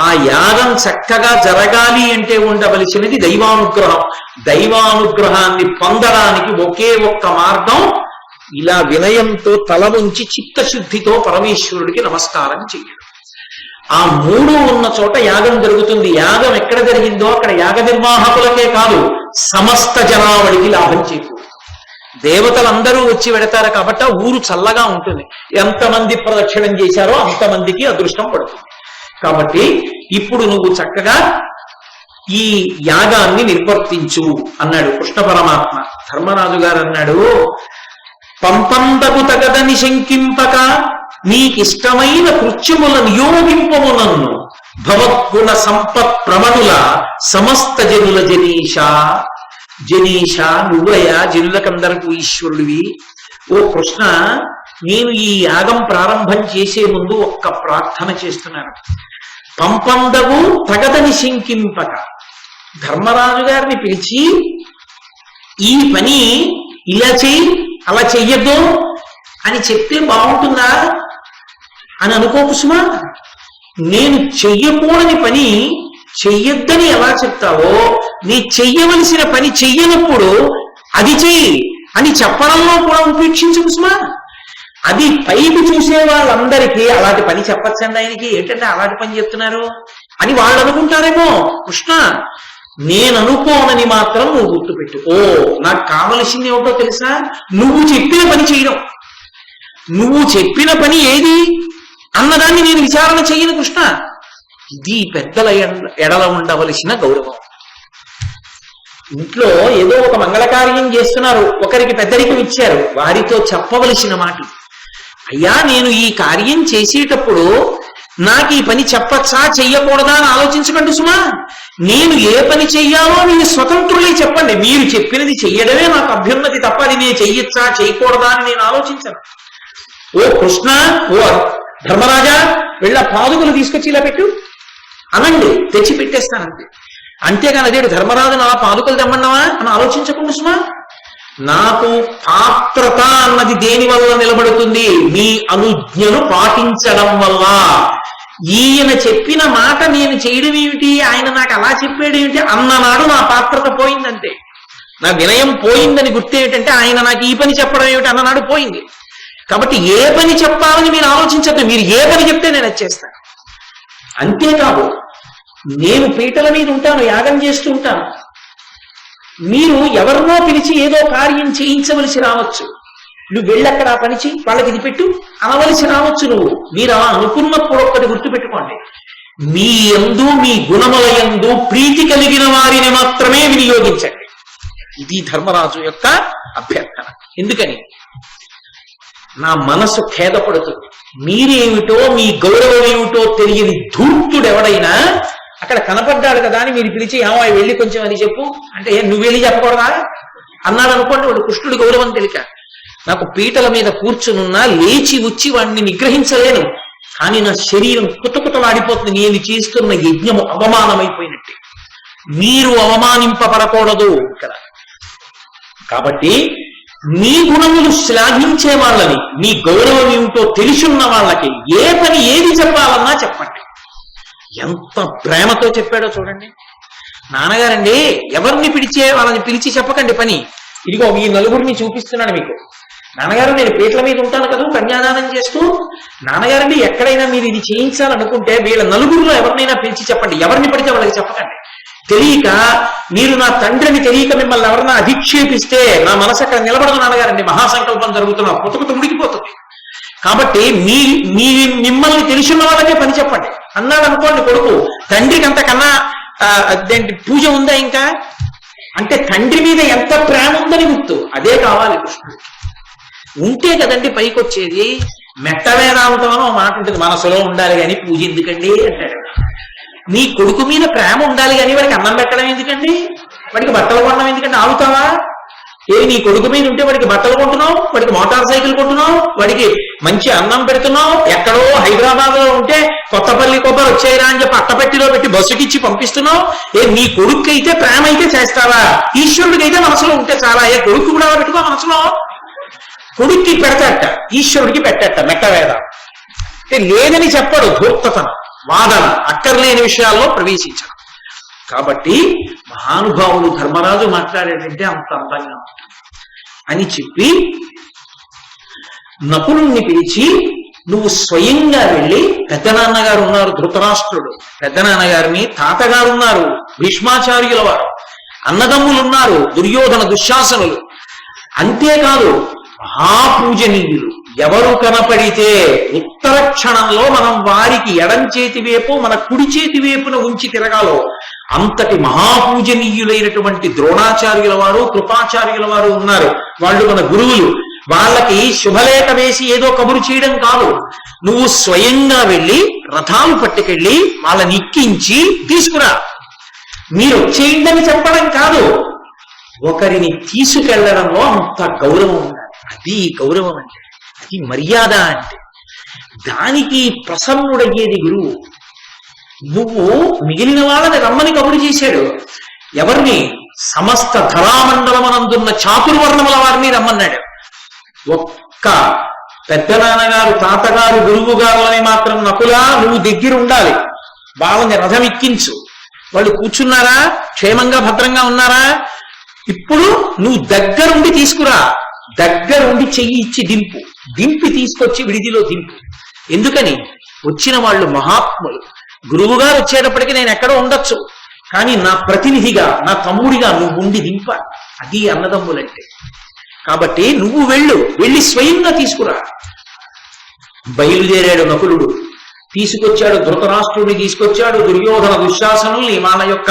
ఆ యాగం చక్కగా జరగాలి అంటే ఉండవలసినది దైవానుగ్రహం. దైవానుగ్రహాన్ని పొందడానికి ఒకే ఒక్క మార్గం, ఇలా వినయంతో తల ఉంచి చిత్తశుద్ధితో పరమేశ్వరుడికి నమస్కారం చెయ్యడం. ఆ మూడు ఉన్న చోట యాగం జరుగుతుంది. యాగం ఎక్కడ జరిగిందో అక్కడ యాగ నిర్వాహకులకే కాదు సమస్త జనావళికి లాభం చేకూరుతుంది. దేవతలందరూ వచ్చి వెడతారు కాబట్టి ఆ ఊరు చల్లగా ఉంటుంది. ఎంతమంది ప్రదక్షిణం చేశారో అంతమందికి అదృష్టం పడుతుంది. కాబట్టి ఇప్పుడు నువ్వు చక్కగా ఈ యాగాన్ని నిర్వర్తించు అన్నాడు కృష్ణ పరమాత్మ. ధర్మరాజు గారు అన్నాడు, పంపందకు తగదని శంకింపక నీకిష్టమైన కృత్యముల నియోగింపము నన్ను భవద్గుణ సంపత్ ప్రమణుల సమస్త జనుల జనీష. జనీష నువ్వయా జనులకందరకు ఈశ్వరుడివి. ఓ కృష్ణ, నేను ఈ యాగం ప్రారంభం చేసే ముందు ఒక్క ప్రార్థన చేస్తున్నాను. పంపందవు తగదని శంకింపక. ధర్మరాజు గారిని పిలిచి ఈ పని ఇలా చెయ్యి అలా చెయ్యొద్దు అని చెప్తే బాగుంటుందా అని అనుకోకు సుమా. నేను చెయ్యకూడని పని చెయ్యొద్దని ఎలా చెప్తావో, నీ చెయ్యవలసిన పని చెయ్యనప్పుడు అది చెయ్యి అని చెప్పడంలో కూడా ఉపేక్షించకు సుమా. అది పైకి చూసే వాళ్ళందరికీ అలాంటి పని చెప్పచ్చండి ఆయనకి, ఏంటంటే అలాంటి పని చెప్తున్నారు అని వాళ్ళు అనుకుంటారేమో. కృష్ణ, నేను అనుకోనని మాత్రం నువ్వు గుర్తుపెట్టు. ఓ, నాకు కావలసింది ఏమిటో తెలుసా? నువ్వు చెప్పిన పని చేయడం. నువ్వు చెప్పిన పని ఏది అన్నదాన్ని నేను విచారణ చెయ్యను కృష్ణ. ఇది పెద్దల ఎడల ఉండవలసిన గౌరవం. ఇంట్లో ఏదో ఒక మంగళకార్యం చేస్తున్నారు, ఒకరికి పెద్దరికం ఇచ్చారు, వారితో చెప్పవలసిన మాట, అయ్యా నేను ఈ కార్యం చేసేటప్పుడు నాకు ఈ పని చెప్పచ్చా చెయ్యకూడదా అని ఆలోచించకండి సుమా. నేను ఏ పని చెయ్యాలో మీరు స్వతంత్రులే చెప్పండి. మీరు చెప్పినది చెయ్యడమే నాకు అభ్యున్నతి తప్ప అది నేను చెయ్యొచ్చా చేయకూడదా అని నేను ఆలోచించను. ఓ కృష్ణ, ఓ ధర్మరాజా, వెళ్ళ పాదుకలు తీసుకొచ్చి ఇలా పెట్టు అనండి, తెచ్చి పెట్టేస్తానంతే. అంతేగాని అదేడు ధర్మరాజు నా పాదుకలు తెమ్మన్నావా అని ఆలోచించకుండా సుమా. నాకు పాత్రత అన్నది దేని వల్ల నిలబడుతుంది? మీ అనుజ్ఞను పాటించడం వల్ల. ఈయన చెప్పిన మాట నేను చేయడం ఏమిటి, ఆయన నాకు అలా చెప్పేడేమిటి అన్ననాడు నా పాత్రత పోయిందంటే, నా వినయం పోయిందని గుర్తు ఏమిటంటే ఆయన నాకు ఈ పని చెప్పడం ఏమిటి అన్ననాడు పోయింది. కాబట్టి ఏ పని చెప్పాలని మీరు ఆలోచించద్దు, మీరు ఏ పని చెప్తే నేను వచ్చేస్తాను. అంతేకాదు, నేను పీటల మీద ఉంటాను, యాగం చేస్తూ ఉంటాను. మీరు ఎవరినో పిలిచి ఏదో కార్యం చేయించవలసి రావచ్చు, నువ్వు వెళ్ళక్కడ ఆ పని చెయ్యి, వాళ్ళకి ఇది పెట్టు అనవలసి రావచ్చు. మీరు అలా అనుకున్నప్పుడు ఒక్కటి గుర్తుపెట్టుకోండి, మీ యందు మీ గుణముల యందు ప్రీతి కలిగిన వారిని మాత్రమే వినియోగించండి. ఇది ధర్మరాజు యొక్క అభ్యర్థన. ఎందుకని? నా మనసు ఖేదపడుతుంది. మీరేమిటో మీ గౌరవం ఏమిటో తెలియని ధూర్తుడు ఎవడైనా అక్కడ కనపడ్డాడు కదా అని మీరు పిలిచి ఏమో వెళ్ళి కొంచెం అని చెప్పు అంటే నువ్వు వెళ్ళి చెప్పకూడదా అన్నాడు అనుకోండి, వాడు కృష్ణుడి గౌరవం తెలియక. నాకు పీటల మీద కూర్చునున్నా లేచి వచ్చి వాడిని నిగ్రహించలేను, కానీ నా శరీరం కుతకుతలాడిపోతుంది. నేను చేస్తున్న యజ్ఞము అవమానమైపోయినట్టే. మీరు అవమానింపబడకూడదు ఇక్కడ. కాబట్టి మీ గుణములు శ్లాఘించే వాళ్ళని, మీ గౌరవం ఏమిటో తెలిసున్న వాళ్ళకి ఏ పని ఏది చెప్పాలన్నా చెప్పండి. ఎంత ప్రేమతో చెప్పాడో చూడండి. నాన్నగారండి ఎవరిని పిలిచే వాళ్ళని పిలిచి చెప్పకండి పని. ఇదిగో ఈ నలుగురిని చూపిస్తున్నాడు మీకు. నాన్నగారు నేను పీటల మీద ఉంటాను కదా కన్యాదానం చేస్తూ, నాన్నగారండి ఎక్కడైనా మీరు ఇది చేయించాలనుకుంటే వీళ్ళ నలుగురిలో ఎవరినైనా పిలిచి చెప్పండి. ఎవరిని పడితే వాళ్ళకి చెప్పకండి. తెలియక మీరు నా తండ్రిని తెలియక మిమ్మల్ని ఎవరన్నా అధిక్షేపిస్తే నా మనసు అక్కడ నిలబడదు నాన్నగారండి. మహాసంకల్పం జరుగుతున్నా కొత్త ఉడికిపోతుంది. కాబట్టి మిమ్మల్ని తెలిసిన వాళ్ళకే పని చెప్పండి అన్నాడు అనుకోండి కొడుకు. తండ్రికి అంతకన్నా అదేంటి పూజ ఉందా ఇంకా అంటే తండ్రి మీద ఎంత ప్రేమ ఉందని గుర్తు. అదే కావాలి కృష్ణుడికి. ఉంటే కదండి పైకి వచ్చేది. మెట్ట వేదాంతం అని మాట ఉంటుంది, మనసులో ఉండాలి కానీ పూజ ఎందుకండి అంటాడు. నీ కొడుకు మీద ప్రేమ ఉండాలి కానీ వాడికి అన్నం పెట్టడం ఎందుకండి, వాడికి బట్టలు కొనడం ఎందుకండి? ఆగుతావా? నీ కొడుకు మీద ఉంటే వాడికి బట్టలు కొంటున్నావు, వాడికి మోటార్ సైకిల్ కొంటున్నావు, వాడికి మంచి అన్నం పెడుతున్నావు. ఎక్కడో హైదరాబాద్ లో ఉంటే కొత్తపల్లి కొబ్బరి వచ్చాయిరా అని చెప్పి అట్టపెట్టిలో పెట్టి బస్సుకిచ్చి పంపిస్తున్నావు. నీ కొడుకు అయితే ప్రేమ అయితే చేస్తావా? ఈశ్వరుడికి అయితే మనసులో ఉంటే చాలా. కొడుకు కూడా పెట్టుకో మనసులో. కొడుక్కి పెడతాట, ఈశ్వరుడికి పెట్టట. మెట్టవేద అంటే లేదని చెప్పడు, ధూర్తతనం, వాదన, అక్కర్లేని విషయాల్లో ప్రవేశించడం. కాబట్టి మహానుభావులు ధర్మరాజు మాట్లాడేటంటే అంత అందంగా అని చెప్పి నకులుణ్ణి పిలిచి నువ్వు స్వయంగా వెళ్ళి పెద్దనాన్నగారు ఉన్నారు ధృతరాష్ట్రుడు, పెద్దనాన్నగారిని, తాతగారు ఉన్నారు భీష్మాచార్యుల వారు, అన్నదమ్ములున్నారు దుర్యోధన దుశ్శాసనులు, అంతేకాదు మహాపూజనీయులు ఎవరు కనపడితే ఉత్తర క్షణంలో మనం వారికి ఎడం చేతి వైపు మన కుడి చేతి వైపున ఉంచి తిరగాలో అంతటి మహాపూజనీయులైనటువంటి ద్రోణాచార్యుల వారు, కృపాచార్యుల వారు ఉన్నారు. వాళ్ళు మన గురువులు. వాళ్ళకి శుభలేఖ వేసి ఏదో కబురు చేయడం కాదు, నువ్వు స్వయంగా వెళ్ళి రథాలు పట్టుకెళ్ళి వాళ్ళని ఎక్కించి తీసుకురా. మీరు వచ్చేయండి అని చెప్పడం కాదు, ఒకరిని తీసుకెళ్లడంలో అంత గౌరవం ఉండాలి. అది గౌరవం అంటే, అది మర్యాద అంటే. దానికి ప్రసన్నుడయ్యేది గురువు. నువ్వు మిగిలిన వాళ్ళని రమ్మని కబురు చేశాడు. ఎవరిని? సమస్త ధరామండలమనందున్న చాతుర్వర్ణముల వారిని రమ్మన్నాడు. ఒక్క పెద్దనాన్నగారు, తాతగారు, గురువు గారు అని మాత్రం నకులా నువ్వు దగ్గర ఉండాలి. వాళ్ళని రథం ఎక్కించు. వాళ్ళు కూర్చున్నారా? క్షేమంగా భద్రంగా ఉన్నారా? ఇప్పుడు నువ్వు దగ్గరుండి తీసుకురా. దగ్గరుండి చెయ్యి ఇచ్చి దింపు. దింపి తీసుకొచ్చి విడిదిలో దింపు. ఎందుకని? వచ్చిన వాళ్ళు మహాత్ములు. గురువుగారు వచ్చేటప్పటికి నేను ఎక్కడో ఉండొచ్చు, కానీ నా ప్రతినిధిగా, నా తమ్ముడిగా నువ్వు ఉండి దింప. అది అన్నదమ్ములంటే. కాబట్టి నువ్వు వెళ్ళి స్వయంగా తీసుకురా. బయలుదేరాడు నకులుడు, తీసుకొచ్చాడు ధృతరాష్ట్రుడిని, తీసుకొచ్చాడు దుర్యోధన దుశ్శాసనుల్ని, వాళ్ళ యొక్క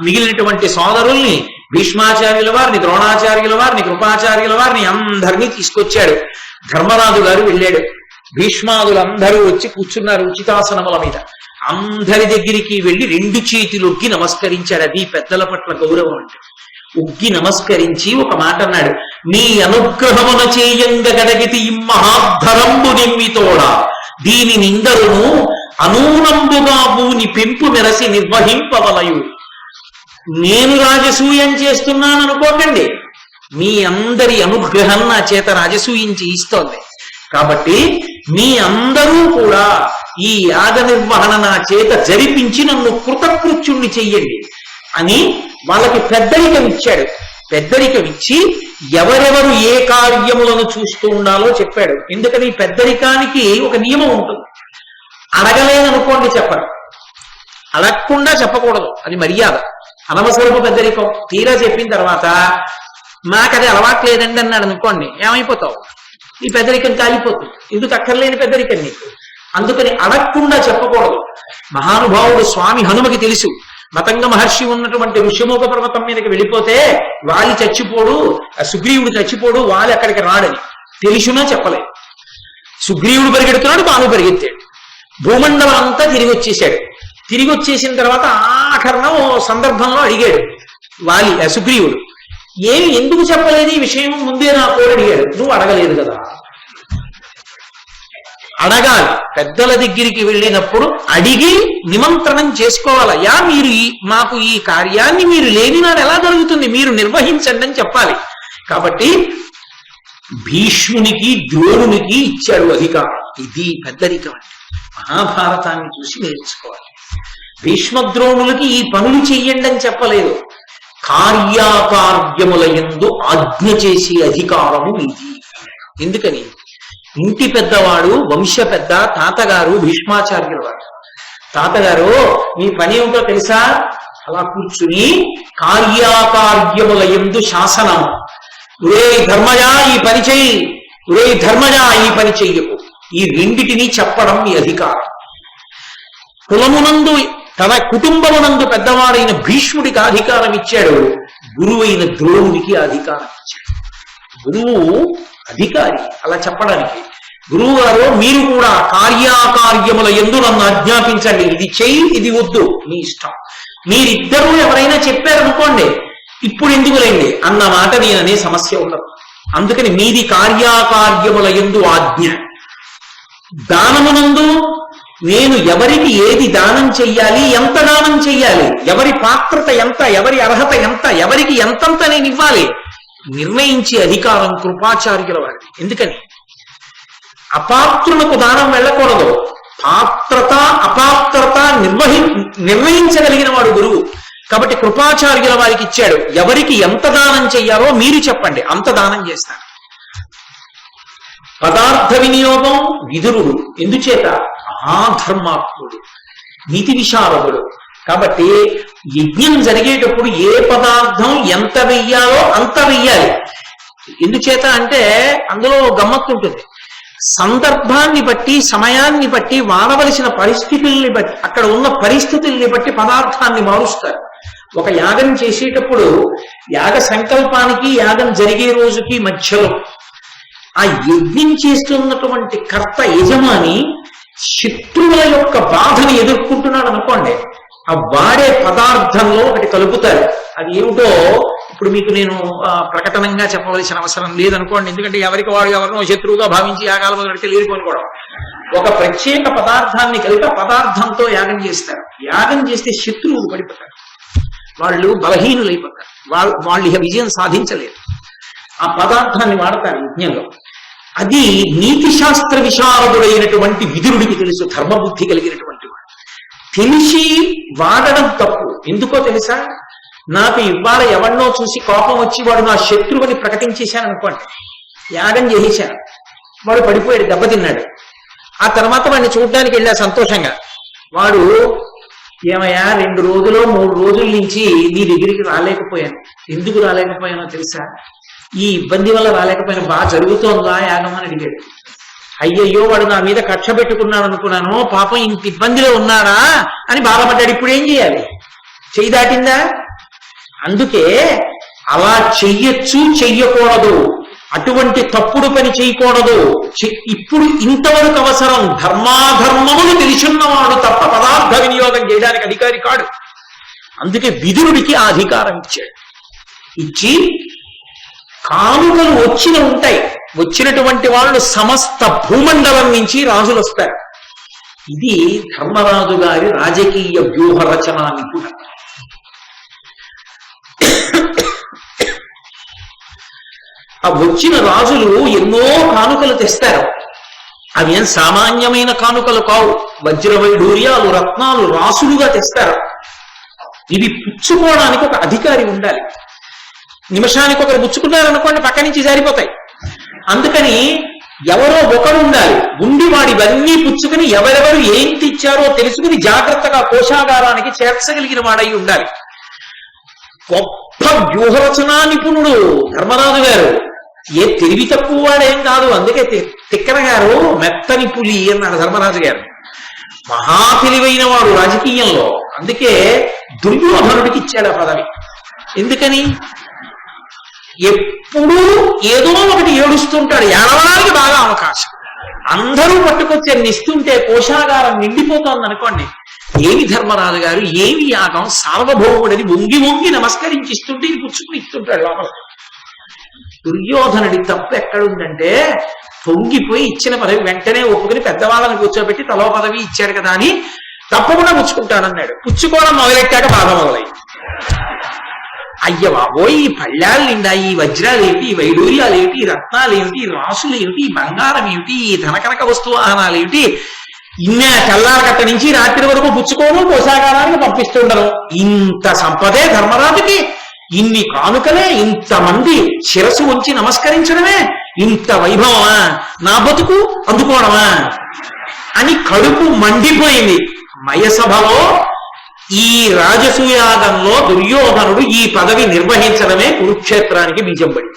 మిగిలినటువంటి సోదరుల్ని, భీష్మాచార్యుల వారిని, ద్రోణాచార్యుల వారిని, కృపాచార్యుల వారిని అందరినీ తీసుకొచ్చాడు. ధర్మరాజు గారు వెళ్ళాడు. భీష్మాదులందరూ వచ్చి కూర్చున్నారు ఉచితాసనముల మీద. అందరి దగ్గరికి వెళ్ళి 2 చేతులొగ్గి నమస్కరించాడు. అది పెద్దల పట్ల గౌరవం అంటే. ఉగ్గి నమస్కరించి ఒక మాట అన్నాడు, నీ అనుగ్రహమున చేయంగ గడగితి ఇమ్మహాధరంబు నిమ్మితోడా దీని నిందరును అనూనంబుగా భూని పెంపు మెరసి నిర్వహింపవలయు. నేను రాజసూయం చేస్తున్నాను అనుకోకండి, మీ అందరి అనుగ్రహం నా చేత రాజసూయం చేయిస్తోంది. కాబట్టి మీ అందరూ కూడా ఈ యాగ నిర్వహణ నా చేత జరిపించి నన్ను కృతకృత్యుణ్ణి చెయ్యండి అని వాళ్ళకి పెద్దరికం ఇచ్చాడు. పెద్దరికం ఇచ్చి ఎవరెవరు ఏ కార్యములను చూస్తూ ఉండాలో చెప్పాడు. ఎందుకని పెద్దరికానికి ఒక నియమం ఉంటుంది. అడగలేదనుకోండి చెప్పరు, అడగకుండా చెప్పకూడదు, అది మర్యాద. అనవసరపు పెద్దరికం. తీరా చెప్పిన తర్వాత మాకది అలవాట్లేదండి అన్నాడు అనుకోండి, ఏమైపోతావు? ఈ పెద్దరికం కాలిపోతుంది. ఎందుకు అక్కర్లేని పెద్దరికం నీకు? అందుకని అడగకుండా చెప్పకూడదు. మహానుభావుడు స్వామి హనుమకి తెలుసు, మతంగ మహర్షి ఉన్నటువంటి ఋష్యమూక పర్వతం మీదకి వెళ్ళిపోతే వాలి చచ్చిపోడు, సుగ్రీవుడు చచ్చిపోడు, వాలి అక్కడికి రాడని తెలుసునా చెప్పలేదు. సుగ్రీవుడు పరిగెడుతున్నాడు, బాను పరిగెత్తాడు. భూమండలం అంతా తిరిగి వచ్చేసాడు. తిరిగి వచ్చేసిన తర్వాత ఆఖరణ ఓ సందర్భంలో అడిగాడు వాలి, సుగ్రీవుడు, ఏమి ఎందుకు చెప్పలేదు ఈ విషయం ముందే నాకు అడిగాడు. నువ్వు అడగలేదు కదా. అడగాలి. పెద్దల దగ్గరికి వెళ్ళినప్పుడు అడిగి నిమంత్రణం చేసుకోవాలయ్యా, మీరు మాకు ఈ కార్యాన్ని మీరు లేని నాడు ఎలా జరుగుతుంది, మీరు నిర్వహించండి అని చెప్పాలి. కాబట్టి భీష్మునికి ద్రోణునికి ఇచ్చాడు అధికారం. ఇది పెద్దరికం అంటే. మహాభారతాన్ని చూసి నేర్చుకోవాలి. భీష్మద్రోణులకి ఈ పనులు చెయ్యండి అని చెప్పలేదు, కార్యాకార్యముల యందు ఆజ్ఞ చేసే అధికారము ఇది. ఎందుకని? ఇంటి పెద్దవాడు, వంశ పెద్ద తాతగారు భీష్మాచార్యుల వారు. తాతగారు మీ పని ఏమిటో తెలుసా? అలా కూర్చుని కార్యాకార్యముల యందు శాసనం. ఒరే ధర్మజా ఈ పని చెయ్యి, ఒరే ధర్మజా ఈ పని చెయ్యకు. ఈ రెండిటిని చెప్పడం మీ అధికారం. కులమునందు తన కుటుంబమునందు పెద్దవాడైన భీష్ముడికి అధికారం ఇచ్చాడు, గురువైన ద్రోణుడికి అధికారం ఇచ్చాడు. గురువు అధికారి అలా చెప్పడానికి. గురువు గారు మీరు కూడా కార్యాకార్యముల యందు నన్ను ఆజ్ఞాపించండి, ఇది చెయ్యి ఇది వద్దు మీ ఇష్టం. మీరిద్దరూ ఎవరైనా చెప్పారనుకోండి, ఇప్పుడు ఎందుకులేండి అన్న మాట నేననే సమస్య ఉండదు. అందుకని మీది కార్యాకార్యముల యందు ఆజ్ఞ. దానమునందు నేను ఎవరికి ఏది దానం చెయ్యాలి, ఎంత దానం చెయ్యాలి, ఎవరి పాత్రత ఎంత, ఎవరి అర్హత ఎంత, ఎవరికి ఎంతంత నేను ఇవ్వాలి నిర్ణయించే అధికారం కృపాచార్యుల వారిది. ఎందుకని? అపాత్రులకు దానం వెళ్ళకూడదు. పాత్రత అపాత్రత నిర్ణయించగలిగిన వాడు గురువు. కాబట్టి కృపాచార్యుల వారికి ఇచ్చాడు. ఎవరికి ఎంత దానం చెయ్యాలో మీరు చెప్పండి, అంత దానం చేస్తాను. పదార్థ వినియోగం విదురుడు. ఎందుచేత? మహాధర్మాత్ముడు, నీతి విశారదుడు. కాబట్టి యజ్ఞం జరిగేటప్పుడు ఏ పదార్థం ఎంత వెయ్యాలో అంత వెయ్యాలి. ఎందుచేత అంటే అందులో గమ్మత్తు ఉంటుంది. సందర్భాన్ని బట్టి, సమయాన్ని బట్టి, వాడవలసిన పరిస్థితుల్ని బట్టి, అక్కడ ఉన్న పరిస్థితుల్ని బట్టి పదార్థాన్ని మారుస్తారు. ఒక యాగం చేసేటప్పుడు యాగ సంకల్పానికి యాగం జరిగే రోజుకి మధ్యలో ఆ యజ్ఞం చేస్తున్నటువంటి కర్త, యజమాని శత్రువుల యొక్క బాధని ఎదుర్కొంటున్నాడు అనుకోండి, ఆ వాడే పదార్థంలో ఒకటి కలుపుతారు. అది ఏమిటో ఇప్పుడు మీకు నేను ప్రకటనంగా చెప్పవలసిన అవసరం లేదనుకోండి, ఎందుకంటే ఎవరికి వాడు ఎవరినో శత్రువుగా భావించి యాగాలు మొదలెడితే లేరుకొనుకోవడం. ఒక ప్రత్యేక పదార్థాన్ని కలిపి పదార్థంతో యాగం చేస్తారు. యాగం చేస్తే శత్రువులు పడిపోతారు, వాళ్ళు బలహీనులైపోతారు, వాళ్ళు ఇక విజయం సాధించలేరు. ఆ పదార్థాన్ని వాడతారు యజ్ఞంలో. అది నీతి శాస్త్ర విశారదుడైనటువంటి విదురుడికి తెలుసు, ధర్మబుద్ధి కలిగినటువంటి వాడు. తెలిసి వాడడం తప్పు. ఎందుకో తెలుసా? నాకు ఇవాళ ఎవరినో చూసి కోపం వచ్చి వాడు నా శత్రువుని ప్రకటించేశాను అనుకోండి, యాగం చేసేశాను, వాడు పడిపోయాడు, దెబ్బతిన్నాడు. ఆ తర్వాత వాడిని చూడడానికి వెళ్ళా సంతోషంగా. వాడు, ఏమయ్యా 2 రోజులు 3 రోజుల నుంచి నీ దగ్గరికి రాలేకపోయాను. ఎందుకు రాలేకపోయానో తెలుసా? ఈ ఇబ్బంది వల్ల రాలేకపోయినా. బాగా జరుగుతోందా యాగం అని అడిగాడు. అయ్యయ్యో, వాడు నా మీద కక్ష పెట్టుకున్నాడు అనుకున్నాను, పాపం ఇంత ఇబ్బందిలో ఉన్నాడా అని బాధపడ్డాడు. ఇప్పుడు ఏం చేయాలి? చెయ్యి దాటిందా? అందుకే అలా చెయ్యొచ్చు, చెయ్యకూడదు, అటువంటి తప్పుడు పని చేయకూడదు. ఇప్పుడు ఇంతవరకు అవసరం. ధర్మాధర్మములు తెలిసిన్నవాడు తప్ప పదార్థ వినియోగం చేయడానికి అధికారి కాడు. అందుకే విదురుడికి ఆ అధికారం ఇచ్చాడు. ఇచ్చి కానుకలు ఉంటాయి. వచ్చినటువంటి వాళ్ళు సమస్త భూమండలం నుంచి రాజులు వస్తారు. ఇది ధర్మరాజు గారి రాజకీయ వ్యూహ రచన నిపుణత. ఆ వచ్చిన రాజులు ఎన్నో కానుకలు తెస్తారు. అవి ఏం సామాన్యమైన కానుకలు కావు. వజ్రవైఢూర్యాలు, రత్నాలు రాసులుగా తెస్తారు. ఇవి పుచ్చుకోవడానికి ఒక అధికారి ఉండాలి. నిమిషానికి ఒకరు పుచ్చుకున్నారనుకోండి, పక్క నుంచి జారిపోతాయి. అందుకని ఎవరో ఒకరు ఉండాలి. ఉండి వాడి ఇవన్నీ పుచ్చుకుని ఎవరెవరు ఏం తెచ్చారో తెలుసుకుని జాగ్రత్తగా కోశాగారానికి చేర్చగలిగిన వాడై ఉండాలి. గొప్ప వ్యూహరచనా నిపుణుడు ధర్మరాజు గారు. ఏ తెలివి తక్కువ వాడేం కాదు. అందుకే తిక్కన గారు మెత్తని పులి అన్నాడు ధర్మరాజు గారు. మహా తెలివైన వాడు రాజకీయంలో. అందుకే దుర్యోధనుడికి ఇచ్చాడు ఆ పదవి. ఎందుకని? ఎప్పుడూ ఏదో ఒకటి ఏడుస్తుంటాడు. ఏడవడానికి బాగా అవకాశం. అందరూ పట్టుకొచ్చి ఇస్తుంటే కోశాగారం నిండిపోతోంది అనుకోండి, ఏమి ధర్మరాజు గారు, ఏమి యాగం, సార్వభౌముడని వంగి వంగి నమస్కరించి ఇస్తుంటే ఇది పుచ్చుకుని ఇస్తుంటాడు లోపల. దుర్యోధనుడి తప్పు ఎక్కడుందంటే, పొంగిపోయి ఇచ్చిన పదవి వెంటనే ఒప్పుకుని పెద్దవాళ్ళని కూర్చోబెట్టి తలో పదవి ఇచ్చాడు కదా అని తప్పకుండా పుచ్చుకుంటానన్నాడు. పుచ్చుకోవడం మొదలెట్టాక బాధ మొదలైంది. అయ్య బాబోయ్, ఈ పళ్ళాలు నిండా ఈ వజ్రాలు ఏమిటి, ఈ వైడూర్యాలు ఏమిటి, ఈ రత్నాలు ఏమిటి, ఈ రాసులు ఏమిటి, ఈ బంగారం ఏమిటి, ఈ ధనకనక వస్తువాహనాలు ఏమిటి, ఇన్నే తెల్లారగట్ట నుంచి రాత్రి వరకు పుచ్చుకోవడం, కోశాగారానికి పంపిస్తుండరు. ఇంత సంపదే ధర్మరాజుకి, ఇన్ని కానుకలే, ఇంతమంది శిరసు ఉంచి నమస్కరించడమే, ఇంత వైభవమా, నా బతుకు అందుకోవడమా అని కడుపు మండిపోయింది. మయసభలో ఈ రాజసూయాగంలో దుర్యోధనుడు ఈ పదవి నిర్వహించడమే కురుక్షేత్రానికి బీజం పడి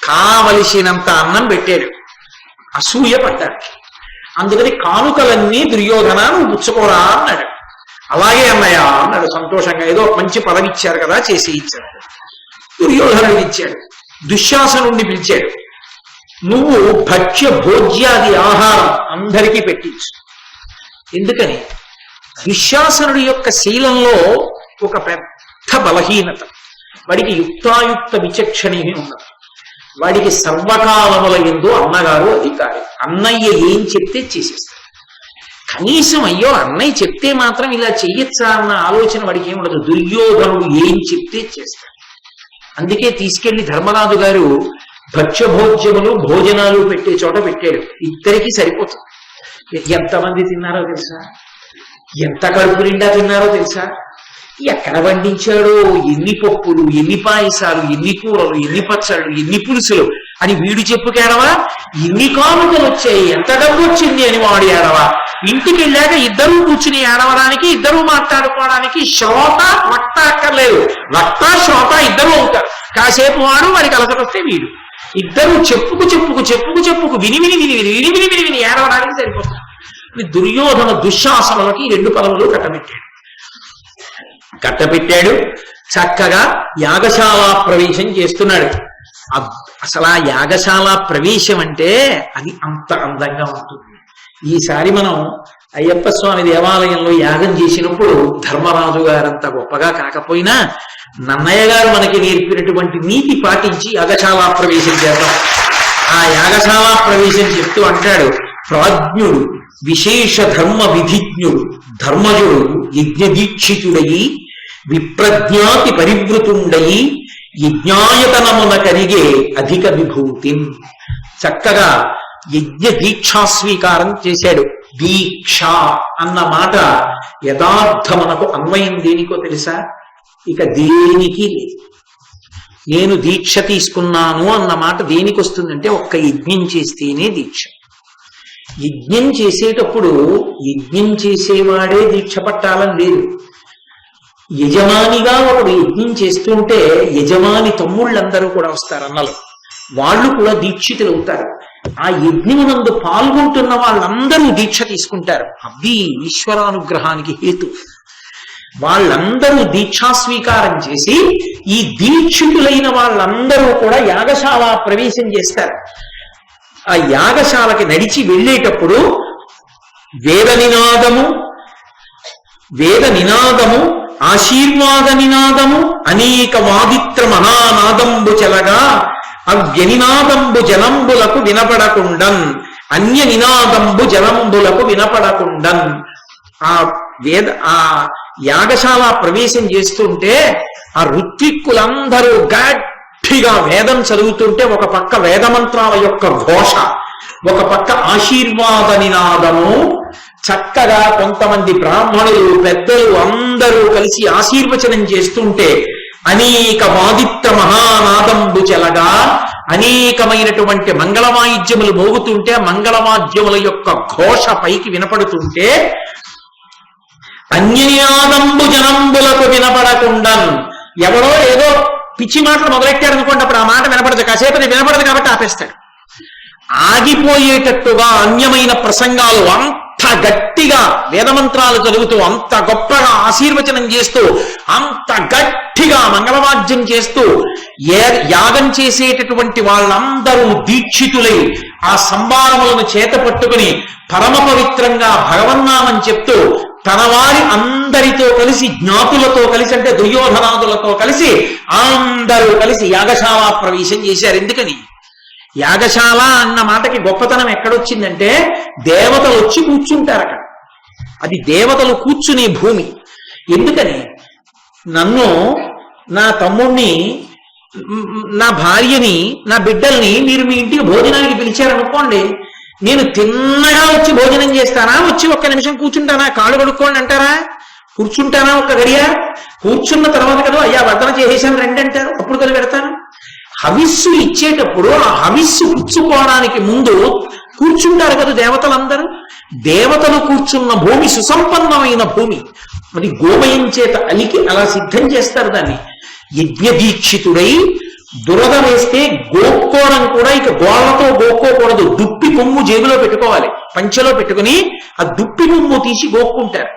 కావలసినంత అన్నం పెట్టాడు. అసూయ పడ్డాడు. అందుకని కానుకలన్నీ దుర్యోధన నువ్వు పుచ్చుకోరా అన్నాడు. అలాగే అన్నయ్య అన్నాడు సంతోషంగా. ఏదో మంచి పదవి ఇచ్చారు కదా, చేసి ఇచ్చాడు. దుర్యోధనుడికి ఇచ్చాడు. దుశ్శాసనుడిని పిలిచాడు. నువ్వు భక్ష్య భోజ్యాది ఆహారం అందరికీ పెట్టించు. ఎందుకని? దుశ్శాసనుడి యొక్క శీలంలో ఒక పెద్ద బలహీనత. వాడికి యుక్తాయుక్త విచక్షణేమి ఉన్నది. వాడికి సర్వకాలముల యందు అన్నగారు అధికారి. అన్నయ్య ఏం చెప్తే చేసేస్తాడు. కనీసం అయ్యో అన్నయ్య చెప్తే మాత్రం ఇలా చెయ్యొచ్చా అన్న ఆలోచన వాడికి ఏముండదు. దుర్యోధనుడు ఏం చెప్తే చేస్తాడు. అందుకే తీసుకెళ్లి ధర్మరాజు గారు భక్ష్యభోజ్యములు భోజనాలు పెట్టే చోట పెట్టాడు. ఇద్దరికి సరిపోతుంది. ఎంతమంది తిన్నారో తెలుసా? ఎంత కడుపు నిండా తిన్నారో తెలుసా? ఎక్కడ వండించాడో, ఎన్ని పప్పులు, ఎన్ని పాయసాలు, ఎన్ని కూరలు, ఎన్ని పచ్చళ్ళు, ఎన్ని పులుసులు. అని వీడు చెప్పుకేడవా, ఇన్ని కానుకలు వచ్చాయి ఎంత డబ్బు వచ్చింది అని వాడు ఏడవా. ఇంటికి వెళ్ళాక ఇద్దరూ కూర్చుని ఏడవడానికి, ఇద్దరూ మాట్లాడుకోవడానికి శ్రోత వక్త అక్కర్లేదు. వక్త శ్రోత ఇద్దరు అవుతారు. కాసేపు వాడు వాడికి అలసటొస్తే వీడు, ఇద్దరు చెప్పుకు విని ఏడవడానికి సరిపోతుంది. దుర్యోధన దుశ్శాసనలకి ఈ 2 పదవులు కట్టబెట్టాడు. చక్కగా యాగశాల ప్రవేశం చేస్తున్నాడు. అసలు ఆ యాగశాల ప్రవేశం అంటే అది అంత అందంగా ఉంటుంది. ఈసారి మనం అయ్యప్ప స్వామి దేవాలయంలో యాగం చేసినప్పుడు ధర్మరాజు గారంత గొప్పగా కాకపోయినా నన్నయ్య గారు మనకి నేర్పినటువంటి నీతి పాటించి యాగశాల ప్రవేశం చేద్దాం. ఆ యాగశాల ప్రవేశం చెప్తూ అంటాడు, ప్రాజ్ఞుడు విశేష ధర్మ విధిజ్ఞుడు ధర్మజుడు యజ్ఞదీక్షితుడయి విప్రజ్ఞాతి పరివృతుండయి యజ్ఞాయతనమున కరిగే అధిక విభూతి. చక్కగా యజ్ఞ దీక్షా స్వీకారం చేశాడు. దీక్ష అన్న మాట యథార్థమునకు అన్వయం దేనికో తెలుసా? ఇక దేనికి లేదు. నేను దీక్ష తీసుకున్నాను అన్న మాట దేనికి వస్తుందంటే ఒక్క యజ్ఞం చేస్తేనే దీక్ష. యజ్ఞం చేసేటప్పుడు యజ్ఞం చేసేవాడే దీక్ష పట్టాలని లేదు. యజమానిగా ఒకడు యజ్ఞం చేస్తుంటే యజమాని తమ్ముళ్ళందరూ కూడా వస్తారు, అన్నలు, వాళ్ళు కూడా దీక్షితులు అవుతారు. ఆ యజ్ఞమునందు పాల్గొంటున్న వాళ్ళందరూ దీక్ష తీసుకుంటారు. అవి ఈశ్వరానుగ్రహానికి హేతు. వాళ్ళందరూ దీక్షా స్వీకారం చేసి ఈ దీక్షితులైన వాళ్ళందరూ కూడా యాగశాల ప్రవేశం చేస్తారు. ఆ యాగశాలకి నడిచి వెళ్ళేటప్పుడు వేద నినాదము ఆశీర్వాద నినాదము అనేక వాదిత్ర మహానాదంబు చెలగా అవ్యనినాదంబు జనంబులకు వినపడకుండన్ అన్య నినాదంబు జనంబులకు వినపడకుండన్. ఆ యాగశాల ప్రవేశం చేస్తుంటే ఆ ఋత్విక్కులందరూ గట్టిగా వేదం చదువుతుంటే ఒక పక్క వేదమంత్రాల యొక్క ఘోష, ఒక పక్క ఆశీర్వాద నినాదము. చక్కగా కొంతమంది బ్రాహ్మణులు పెద్దలు అందరూ కలిసి ఆశీర్వచనం చేస్తుంటే అనేక వాదిత్ర మహానాదంబు చెలగా అనేకమైనటువంటి మంగళవాయిద్యములు మోగుతుంటే మంగళవాద్యముల యొక్క ఘోష పైకి వినపడుతుంటే అన్యనినాదంబు జనంబులకు వినపడకుండా ఎవరో ఏదో పిచ్చి మాటలు మొదలెట్టారనుకోండి, అప్పుడు ఆ మాట వినపడదు, కాసేపు వినపడదు కాబట్టి ఆపేస్తాడు. ఆగిపోయేటట్టుగా అన్యమైన ప్రసంగాలు అంత గట్టిగా వేదమంత్రాలు చదువుతూ అంత గొప్పగా ఆశీర్వచనం చేస్తూ అంత గట్టిగా మంగళవాద్యం చేస్తూ యాగం చేసేటటువంటి వాళ్ళందరూ దీక్షితులై ఆ సంభారములను చేత పట్టుకుని పరమ పవిత్రంగా భగవన్నామం చెప్తూ తన వారి అందరితో కలిసి జ్ఞాతులతో కలిసి అంటే దుర్యోధనాదులతో కలిసి అందరూ కలిసి యాగశాల ప్రవేశం చేశారు. ఎందుకని? యాగశాల అన్న మాటకి గొప్పతనం ఎక్కడొచ్చిందంటే దేవతలు వచ్చి కూర్చుంటారు అక్కడ. అది దేవతలు కూర్చునే భూమి. ఎందుకని? నన్ను, నా తమ్ముణ్ణి, నా భార్యని, నా బిడ్డల్ని మీరు మీ ఇంటికి భోజనానికి పిలిచారనుకోండి, నేను తిన్నగా వచ్చి భోజనం చేస్తానా? వచ్చి ఒక్క నిమిషం కూర్చుంటానా? కాళ్ళు కడుక్కోండి అంటారా? కూర్చుంటానా? ఒక్క గడియ కూర్చున్న తర్వాత కదా అయ్యా వర్ధన చేసేసాను రండి అంటారు, అప్పుడు కదా పెడతాను. హవిస్సు ఇచ్చేటప్పుడు ఆ హవిస్సు పుచ్చుకోవడానికి ముందు కూర్చుంటారు కదా దేవతలందరూ. దేవతలు కూర్చున్న భూమి సుసంపన్నమైన భూమి. మరి గోమయం చేత అలికి అలా సిద్ధం చేస్తారు దాన్ని. యజ్ఞదీక్షితుడై దురద వేస్తే గోక్కోవడం కూడా ఇక గోళ్లతో గోక్కోకూడదు, దుప్పి కొమ్ము జేబులో పెట్టుకోవాలి, పంచెలో పెట్టుకుని ఆ దుప్పి కొమ్ము తీసి గోక్కుంటారు.